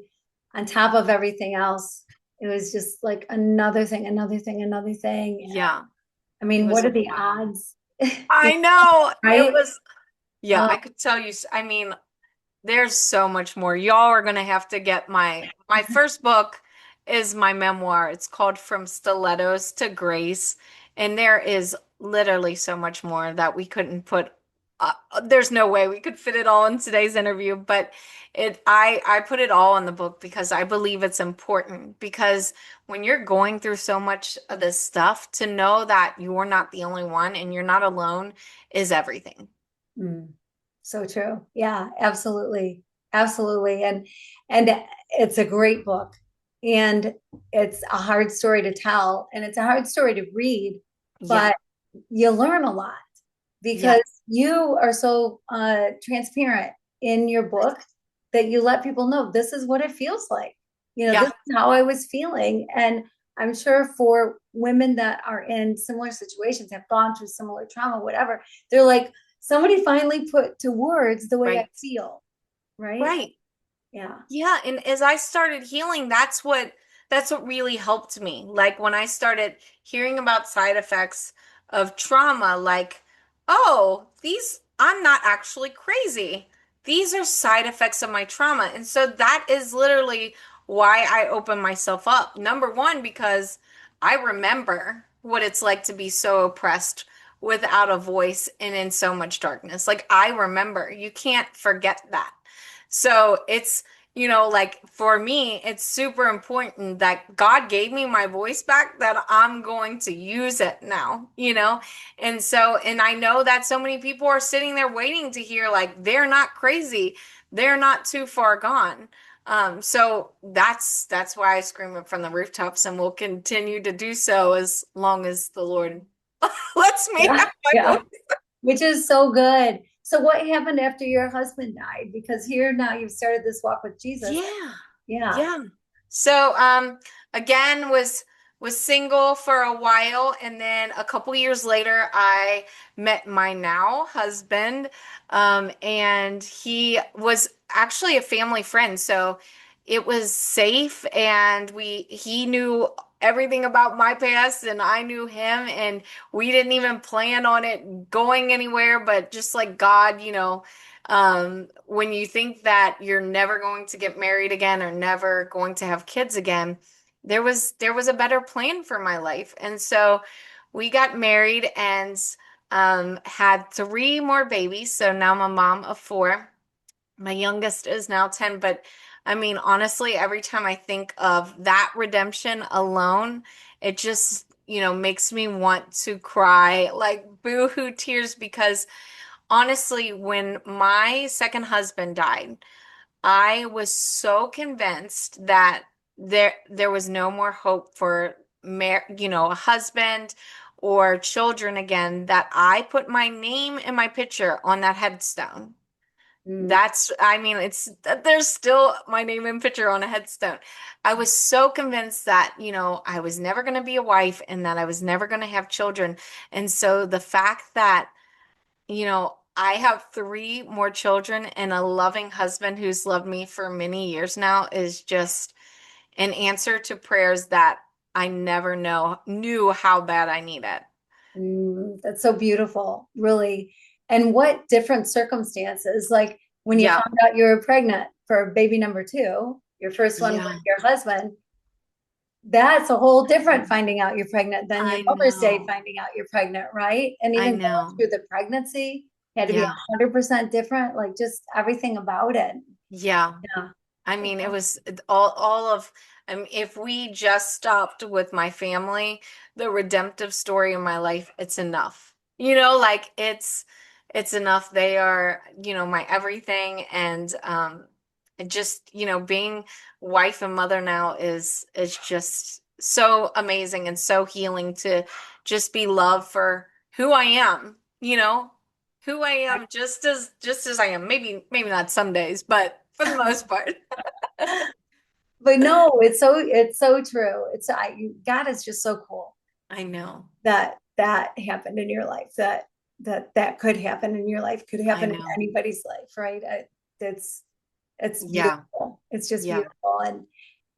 on top of everything else, it was just like another thing, another thing, another thing. Yeah. I It mean, was what a are the while. odds? I know. It Right? was, yeah, Uh, I could tell you. I mean, there's so much more. Y'all are gonna have to get my first book is my memoir. It's called From Stilettos to Grace, and there is literally so much more that we couldn't put. There's no way we could fit it all in today's interview, but I put it all in the book because I believe it's important. Because when you're going through so much of this stuff, to know that you're not the only one and you're not alone is everything. mm. So true. Yeah, absolutely. Absolutely. And it's a great book. And it's a hard story to tell and it's a hard story to read, Yeah. but you learn a lot Yeah. because you are so transparent in your book that you let people know this is what it feels like. This Yeah. is how I was feeling. And I'm sure for women that are in similar situations, have gone through similar trauma, whatever, they're like, somebody finally put to words the way I Right. feel, right? Right. Yeah. Yeah, and as I started healing, that's what really helped me. Like when I started hearing about side effects of trauma, like, oh, these I'm not actually crazy. These are side effects of my trauma. And so that is literally why I open myself up. Number one, because I remember what it's like to be so oppressed without a voice and in so much darkness. Like I remember, you can't forget that. So it's like for me, it's super important that God gave me my voice back, that I'm going to use it now. And so, and I know that so many people are sitting there waiting to hear, like, they're not crazy, they're not too far gone. So that's why I scream it from the rooftops, and will continue to do so as long as the Lord lets me Yeah. have my Yeah. voice. Which is so good. So what happened after your husband died? Because here now you've started this walk with Jesus. Yeah. Yeah. Yeah. So again was single for a while, and then a couple years later I met my now husband, and he was actually a family friend, so it was safe, and he knew everything about my past and I knew him, and we didn't even plan on it going anywhere, but just like God, when you think that you're never going to get married again or never going to have kids again, there was a better plan for my life. And so we got married and had three more babies. So now I'm a mom of four. My youngest is now 10, but I mean, honestly, every time I think of that redemption alone, it just, makes me want to cry like boo-hoo tears because honestly, when my second husband died, I was so convinced that there was no more hope for a husband or children again that I put my name and my picture on that headstone. Mm, I mean, there's still my name and picture on a headstone. I was so convinced that, I was never going to be a wife and that I was never going to have children. And so the fact that, I have three more children and a loving husband who's loved me for many years now is just an answer to prayers that I never knew how bad I needed. that's so beautiful, really. And what different circumstances, like when you Yeah. found out you were pregnant for baby number two, your first one with Yeah. your husband, that's a whole different finding out you're pregnant than your I Mother's Day know. finding out you're pregnant, right? And I even going know. through the pregnancy had to be Yeah. 100% different, like just everything about it. Yeah. Yeah. I mean, it was all of, I mean, if we just stopped with my family, the redemptive story in my life, it's enough. Like it's enough. They are, my everything. And it just, being wife and mother now is just so amazing and so healing to just be loved for who I am, who I am just as I am. Maybe not some days, but for the most part. But no, it's so true. God is just so cool I know. that that happened in your life, that could happen in your life, could I happen in know. anybody's life, right? It's it's Yeah. beautiful. It's just Yeah. beautiful. And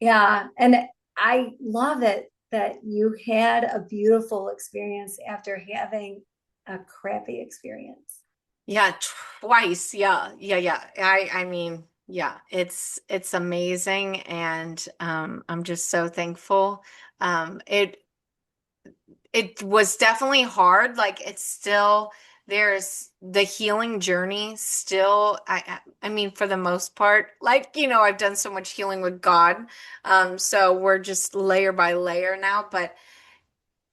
yeah, and I love it that you had a beautiful experience after having a crappy experience. Yeah, twice. Yeah. Yeah, yeah. I mean, yeah, it's amazing and I'm just so thankful. It was definitely hard. Like it's still there's the healing journey still I mean for the most part like I've done so much healing with God, so we're just layer by layer now, but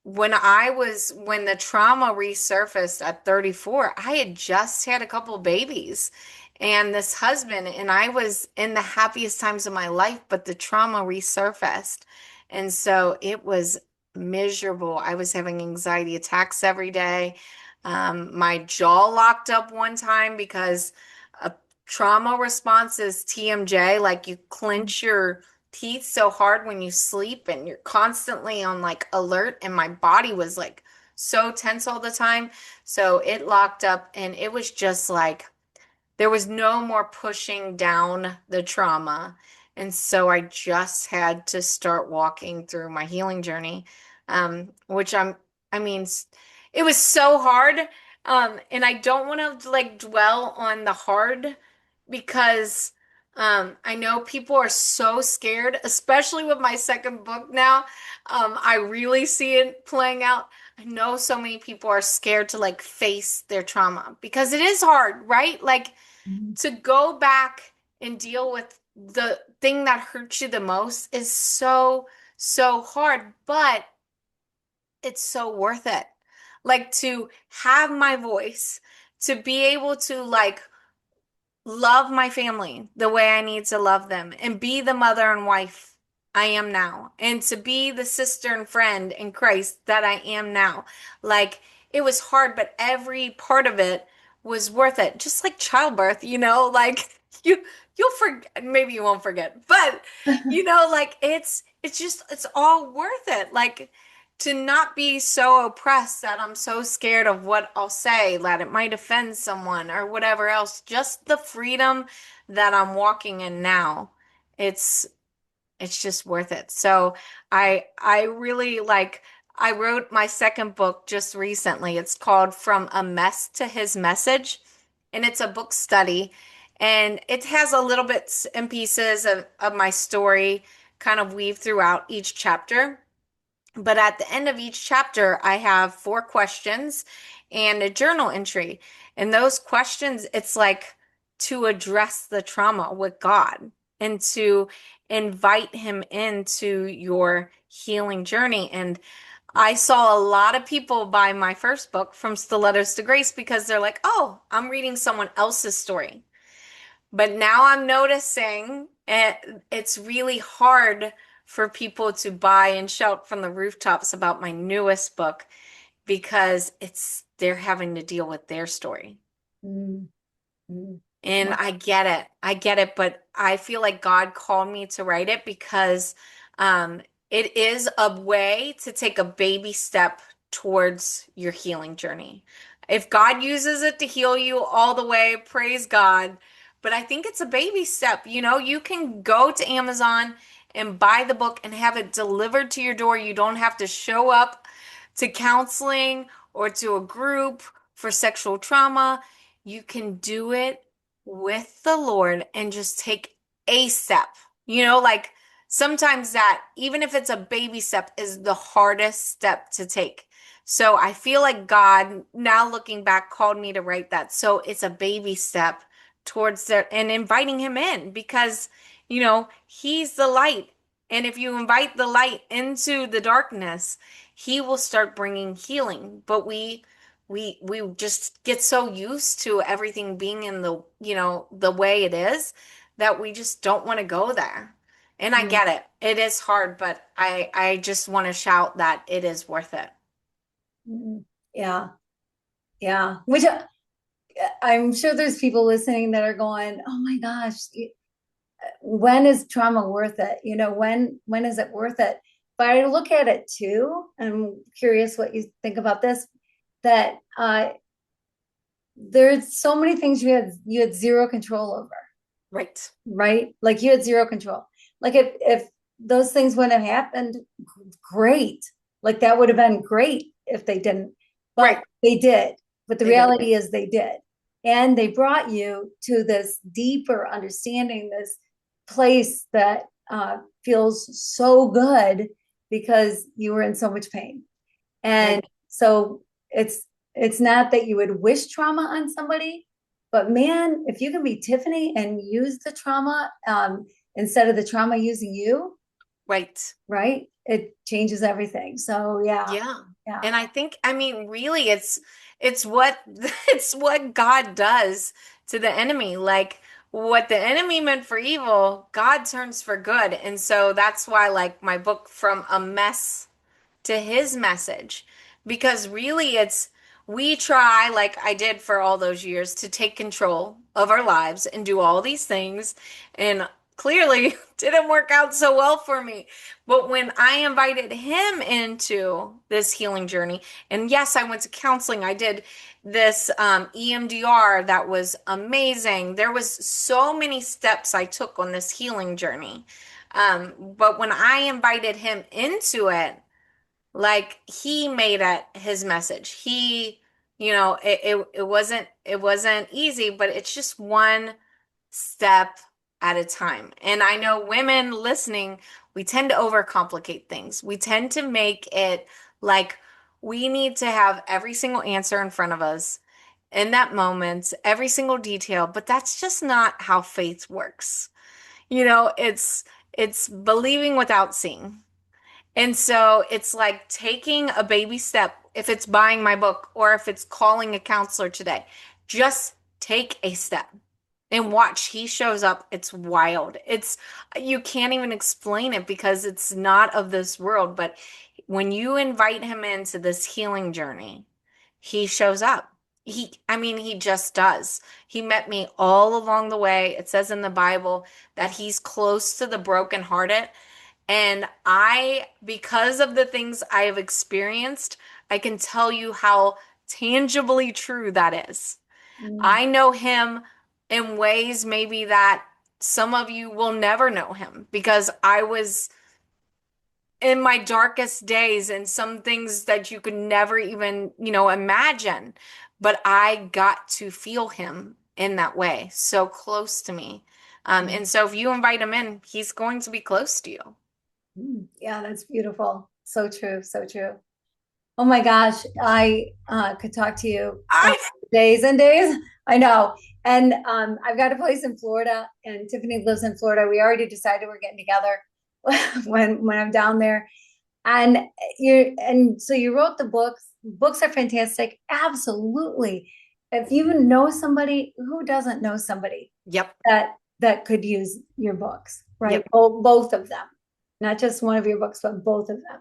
when the trauma resurfaced at 34, I had just had a couple babies and this husband, and I was in the happiest times of my life, but the trauma resurfaced. And so it was miserable. I was having anxiety attacks every day. My jaw locked up one time because a trauma response is TMJ, like you clench your teeth so hard when you sleep and you're constantly on like alert, and my body was like so tense all the time, so it locked up and it was just like there was no more pushing down the trauma. And so I just had to start walking through my healing journey, which I mean, it was so hard. And I don't want to like dwell on the hard because I know people are so scared, especially with my second book now. I really see it playing out. I know so many people are scared to like face their trauma because it is hard, right? Like Mhm. to go back and deal with the thing that hurts you the most is so, so hard, but it's so worth it. Like to have my voice, to be able to like love my family the way I need to love them and be the mother and wife I am now, and to be the sister and friend in Christ that I am now. Like it was hard, but every part of it was worth it. Just like childbirth, like you'll forget, maybe you won't forget, but like it's just it's all worth it. Like to not be so oppressed that I'm so scared of what I'll say, that it might offend someone or whatever else. Just the freedom that I'm walking in now. It's it's just worth it. So I really like I wrote my second book just recently. It's called From a Mess to His Message, and it's a book study. And it has a little bits and pieces of my story kind of weave throughout each chapter. But at the end of each chapter, I have four questions and a journal entry. And those questions, it's like to address the trauma with God and to invite Him into your healing journey. And I saw a lot of people buy my first book, From Stilettos to Grace, because they're like, oh, I'm reading someone else's story. But now I'm noticing it's really hard for people to buy and shout from the rooftops about my newest book because it's they're having to deal with their story. Mm, mm. And Wow. I get it. I get it, but I feel like God called me to write it because um, it is a way to take a baby step towards your healing journey. If God uses it to heal you all the way, praise God. But I think it's a baby step. You know, you can go to Amazon and buy the book and have it delivered to your door. You don't have to show up to counseling or to a group for sexual trauma. You can do it with the Lord and just take a step. You know, like sometimes that, even if it's a baby step, is the hardest step to take. So I feel like God, now looking back, called me to write that. So it's a baby step towards there and inviting Him in because, you know, He's the light. And if you invite the light into the darkness, He will start bringing healing. But we just get so used to everything being in the, you know, the way it is that we just don't want to go there. And I Mm, get it. It is hard, but I just want to shout that it is worth it. mm. Yeah, yeah. Which I'm sure there's people listening that are going, "Oh my gosh, when is trauma worth it? You know, when is it worth it?" But I look at it too. I'm curious what you think about this. That there's so many things you had zero control over, Right. right? Like you had zero control. Like if those things wouldn't have happened, great. Like that would have been great if they didn't, but Right. they did. But the They did. reality is they did. And they brought you to this deeper understanding, this place that feels so good because you were in so much pain. Right. And so it's not that you would wish trauma on somebody, but man, if you can be Tiffany and use the trauma instead of the trauma using you, Right. right? It changes everything. So yeah, Yeah. yeah. And I think, I mean, really it's what it's what God does to the enemy. Like what the enemy meant for evil, God turns for good. And so that's why like my book From a Mess to His Message, because really it's we try like I did for all those years to take control of our lives and do all these things and clearly didn't work out so well for me. But when I invited Him into this healing journey, and yes, I went to counseling, I did this EMDR that was amazing. There was so many steps I took on this healing journey. But when I invited Him into it, like He made it His message. He, you know, it wasn't easy, but it's just one step at a time. And I know women listening, we tend to overcomplicate things. We tend to make it like we need to have every single answer in front of us in that moment, every single detail, but that's just not how faith works. You know, it's believing without seeing. And so it's like taking a baby step, if it's buying my book or if it's calling a counselor today, just take a step and watch. He shows up. It's wild. You can't even explain it because it's not of this world. But when you invite him into this healing journey, he shows up. I mean, he just does. He met me all along the way. It says in the Bible that he's close to the brokenhearted. And because of the things I have experienced, I can tell you how tangibly true that is. Mm, I know him in ways maybe that some of you will never know him because I was in my darkest days and some things that you could never even, imagine. But I got to feel him in that way, so close to me. mm, And so if you invite him in, he's going to be close to you. Yeah, that's beautiful. So true. So true. Oh my gosh, I could talk to you I days and days. I know. And I've got a place in Florida, and Tiffany lives in Florida. We already decided we're getting together when I'm down there. And so you wrote the books. Books are fantastic. Absolutely. If you know somebody, who doesn't know somebody Yep. that could use your books, right? Yep. Both of them, not just one of your books, but both of them.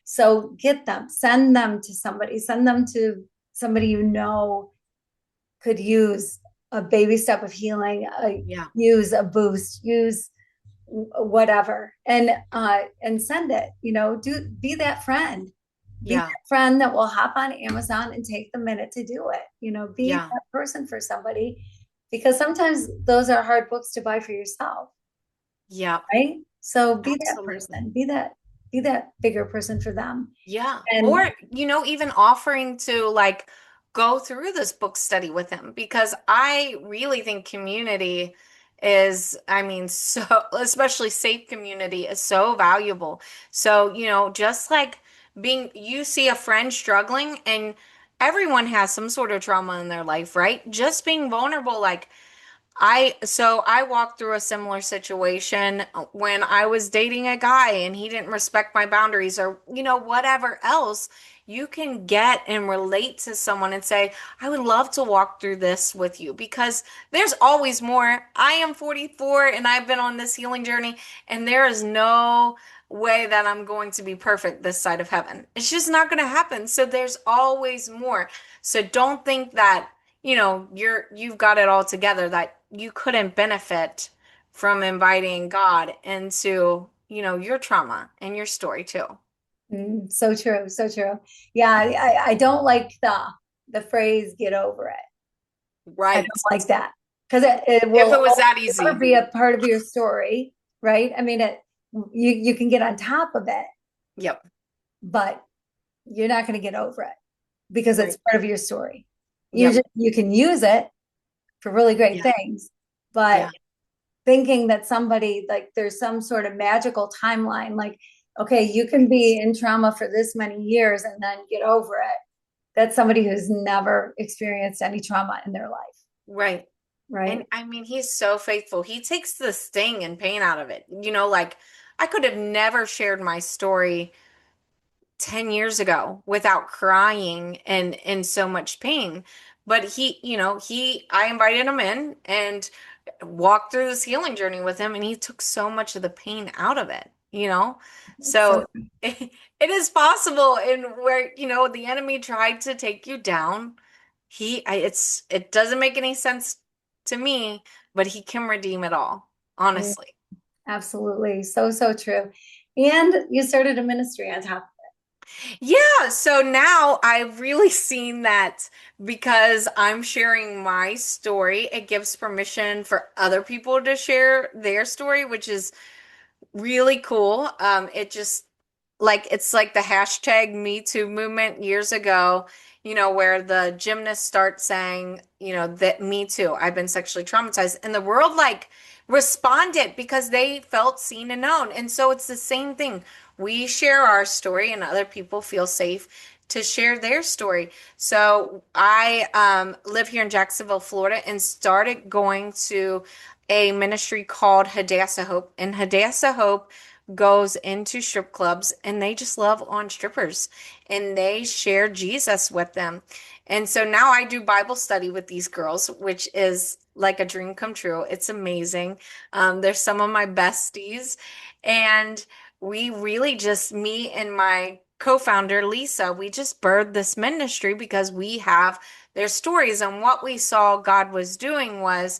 So get them, send them to somebody, send them to somebody you know could use a baby step of healing, Yeah. use a boost, use whatever, and send it. Do be that friend. Be Yeah. that friend that will hop on Amazon and take the minute to do it. Be Yeah. that person for somebody, because sometimes those are hard books to buy for yourself, Yeah. right? So be that Absolutely. person, be that bigger person for them. Yeah. And Or, even offering to like go through this book study with him because I really think community is, I mean, so, especially safe community is so valuable. So, just like you see a friend struggling and everyone has some sort of trauma in their life, right? Just being vulnerable, like, I walked through a similar situation when I was dating a guy and he didn't respect my boundaries or, whatever else. You can get and relate to someone and say, I would love to walk through this with you because there's always more. I am 44 and I've been on this healing journey, and there is no way that I'm going to be perfect this side of heaven. It's just not going to happen. So there's always more. So don't think that you've got it all together, that you couldn't benefit from inviting God into, your trauma and your story too. so true, so true. Yeah, I don't like the phrase "get over it." I Right. don't like that because it If it will was that never easy. be a part of your story, right? I mean, you can get on top of it, Yep. but you're not going to get over it because it's Right. part of your story. Yep. You can use it for really great Yeah. things, but Yeah. thinking that somebody, like, there's some sort of magical timeline, like, okay, you can Right. be in trauma for this many years and then get over it. That's somebody who's never experienced any trauma in their life, Right. And right? I mean, he's so faithful. He takes the sting and pain out of it. Like I could have never shared my story 10 years ago without crying and in so much pain. But I invited him in and walked through this healing journey with him, and he took so much of the pain out of it. So So it is possible. And where, the enemy tried to take you down, it doesn't make any sense to me, but he can redeem it all, honestly. absolutely, so true. And you started a ministry on top. Yeah, so now I've really seen that because I'm sharing my story, it gives permission for other people to share their story, which is really cool. It just it's like the hashtag Me Too movement years ago, where the gymnasts start saying, that me too, I've been sexually traumatized. And the world like responded because they felt seen and known. And so it's the same thing. We share our story and other people feel safe to share their story. So I live here in Jacksonville, Florida, and started going to a ministry called Hadassah Hope. And Hadassah Hope goes into strip clubs and they just love on strippers and they share Jesus with them. And so now I do Bible study with these girls, which is like a dream come true. It's amazing. They're some of my besties. And we really just, me and my co-founder, Lisa, we just birthed this ministry because we have their stories. And what we saw God was doing was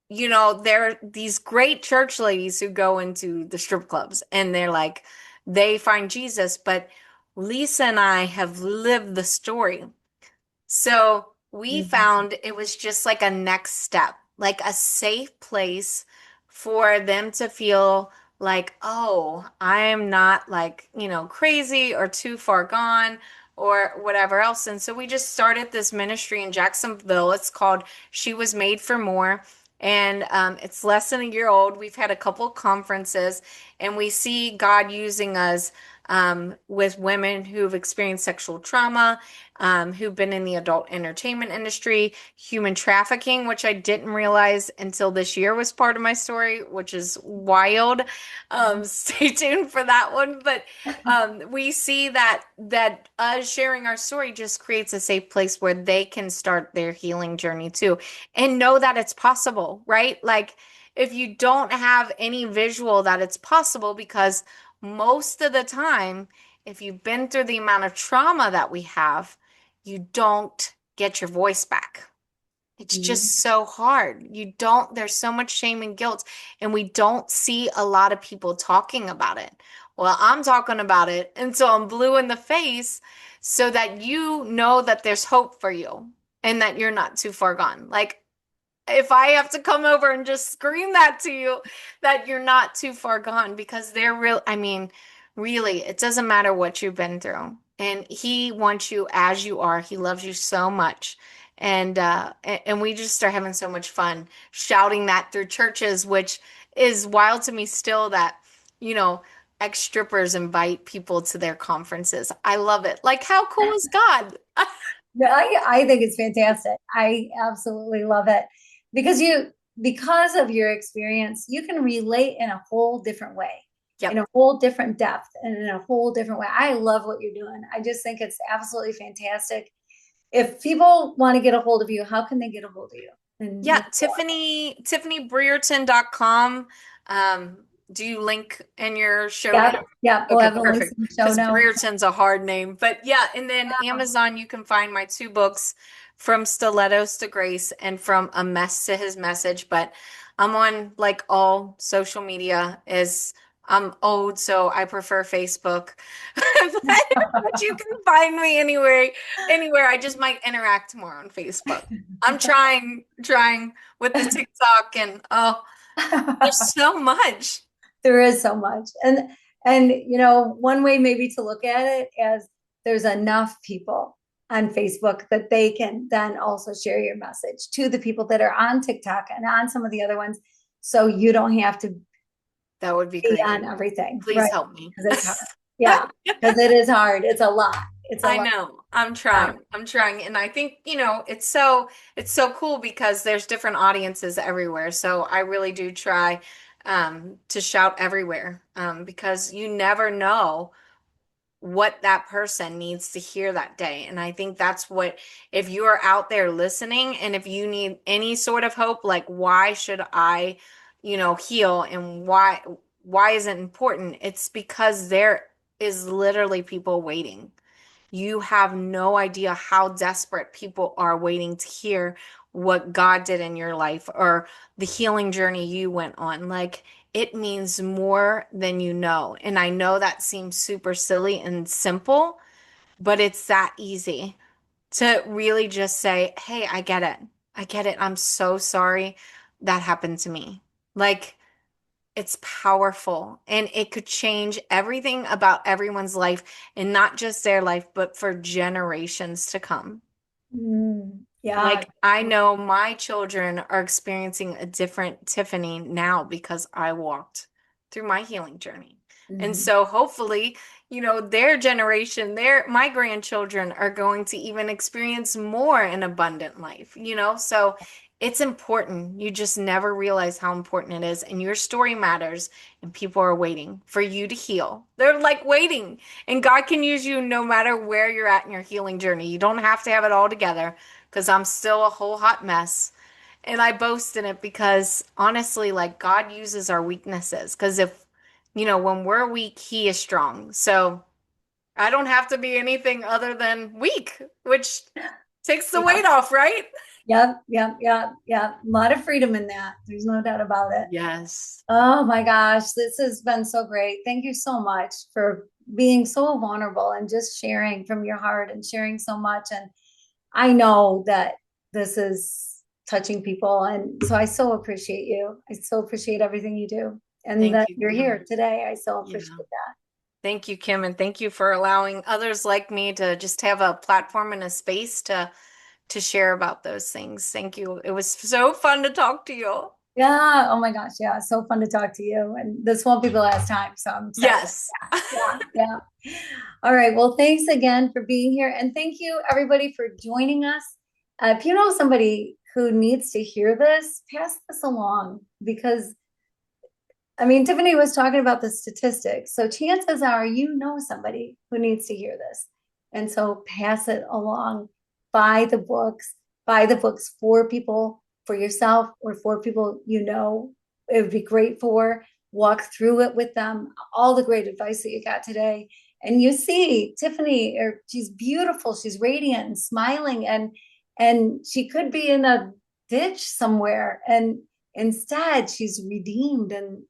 there are these great church ladies who go into the strip clubs and they're like, they find Jesus, but Lisa and I have lived the story. So we Mhm. found it was just like a next step, like a safe place for them to feel like, oh, I'm not like, crazy or too far gone or whatever else. And so we just started this ministry in Jacksonville. It's called She Was Made for More. and it's less than a year old. We've had a couple conferences, and we see God using us with women who've experienced sexual trauma, who've been in the adult entertainment industry, human trafficking, which I didn't realize until this year was part of my story, which is wild. Stay tuned for that one. But we see that us sharing our story just creates a safe place where they can start their healing journey too, and know that it's possible, right? Like if you don't have any visual that it's possible, because most of the time, if you've been through the amount of trauma that we have, you don't get your voice back. It's Mhm. just so hard. You don't, there's so much shame and guilt, and we don't see a lot of people talking about it. Well, I'm talking about it, and so I'm blue in the face so that you know that there's hope for you and that you're not too far gone. Like, if I have to come over and just scream that to you, that you're not too far gone, because they're real. I mean, really, it doesn't matter what you've been through. And he wants you as you are. He loves you so much. And we just are having so much fun shouting that through churches, which is wild to me still that, you know, ex-strippers invite people to their conferences. I love it. Like, how cool is God? Yeah, I think it's fantastic. I absolutely love it because because of your experience, you can relate in a whole different way, in Yep. a whole different depth, and in a whole different way. I love what you're doing. I just think it's absolutely fantastic. If people want to get a hold of you, how can they get a hold of you and Yeah, move forward? TiffanyBrearton.com. Um, do you link in your show Yep, notes? yep. We'll Okay, have the links perfect. in the show Because notes. Brereton's a hard name. But yeah, and then Amazon, you can find my two books, From Stilettos to Grace and From a Mess to His Message. But I'm on like all social media is I'm old, so I prefer Facebook. But you can find me anywhere. I just might interact more on Facebook. I'm trying with the TikTok and oh, there's so much. There is so much. And one way maybe to look at it as there's enough people on Facebook that they can then also share your message to the people that are on TikTok and on some of the other ones. So you don't have to That would be be great. on everything, Please right? help me. Because it's hard. Yeah, because it is hard. It's a lot. It's a I lot. know. I'm Yeah. trying. I'm trying. And I think, it's so cool because there's different audiences everywhere. So I really do try to shout everywhere because you never know what that person needs to hear that day. And I think that's what, if you are out there listening and if you need any sort of hope, like why should I, heal and why is it important? It's because there is literally people waiting. You have no idea how desperate people are waiting to hear what God did in your life or the healing journey you went on. Like, it means more than you know. And I know that seems super silly and simple, but it's that easy to really just say, hey, I get it. I get it. I'm so sorry that happened to me. Like, it's powerful and it could change everything about everyone's life and not just their life, but for generations to come. Yeah. Like, I know my children are experiencing a different Tiffany now because I walked through my healing journey. And Mhm. so hopefully, their generation, my grandchildren are going to even experience more an abundant life. So it's important. You just never realize how important it is. And your story matters, and people are waiting for you to heal. They're like waiting. And God can use you no matter where you're at in your healing journey. You don't have to have it all together because I'm still a whole hot mess. And I boast in it because honestly, like God uses our weaknesses. Because when we're weak, He is strong. So I don't have to be anything other than weak, which takes the Yeah. weight off, right? Yep. Yep. Yep. Yep. A lot of freedom in that. There's no doubt about it. Yes. Oh my gosh, this has been so great. Thank you so much for being so vulnerable and just sharing from your heart and sharing so much. And I know that this is touching people. And so I so appreciate you. I so appreciate everything you do. And Thank that you, you're here Kim. today. I so Yeah. appreciate that. Thank you, Kim, and thank you for allowing others like me to just have a platform and a space to to share about those things. Thank you. It was so fun to talk to you. Yeah. Oh my gosh. Yeah. So fun to talk to you. And this won't be the last time. So I'm excited. Yes. Yeah. Yeah. All right. Well, thanks again for being here. And thank you, everybody, for joining us. If you know somebody who needs to hear this, pass this along because, I mean, Tiffany was talking about the statistics. So chances are you know somebody who needs to hear this. And so pass it along. Buy the books, buy the books for people, for yourself, or for people you know it would be great for. Walk through it with them. All the great advice that you got today. And you see Tiffany, she's beautiful, she's radiant and smiling, and she could be in a ditch somewhere. And instead, she's redeemed and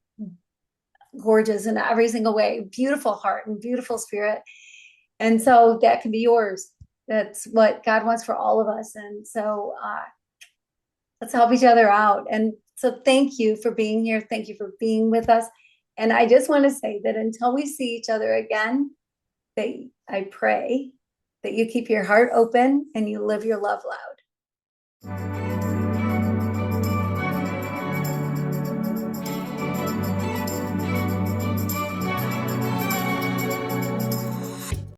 gorgeous in every single way, beautiful heart and beautiful spirit. And so that can be yours. That's what God wants for all of us. And so let's help each other out. And so thank you for being here. Thank you for being with us. And I just want to say that until we see each other again, that I pray that you keep your heart open and you live your love loud.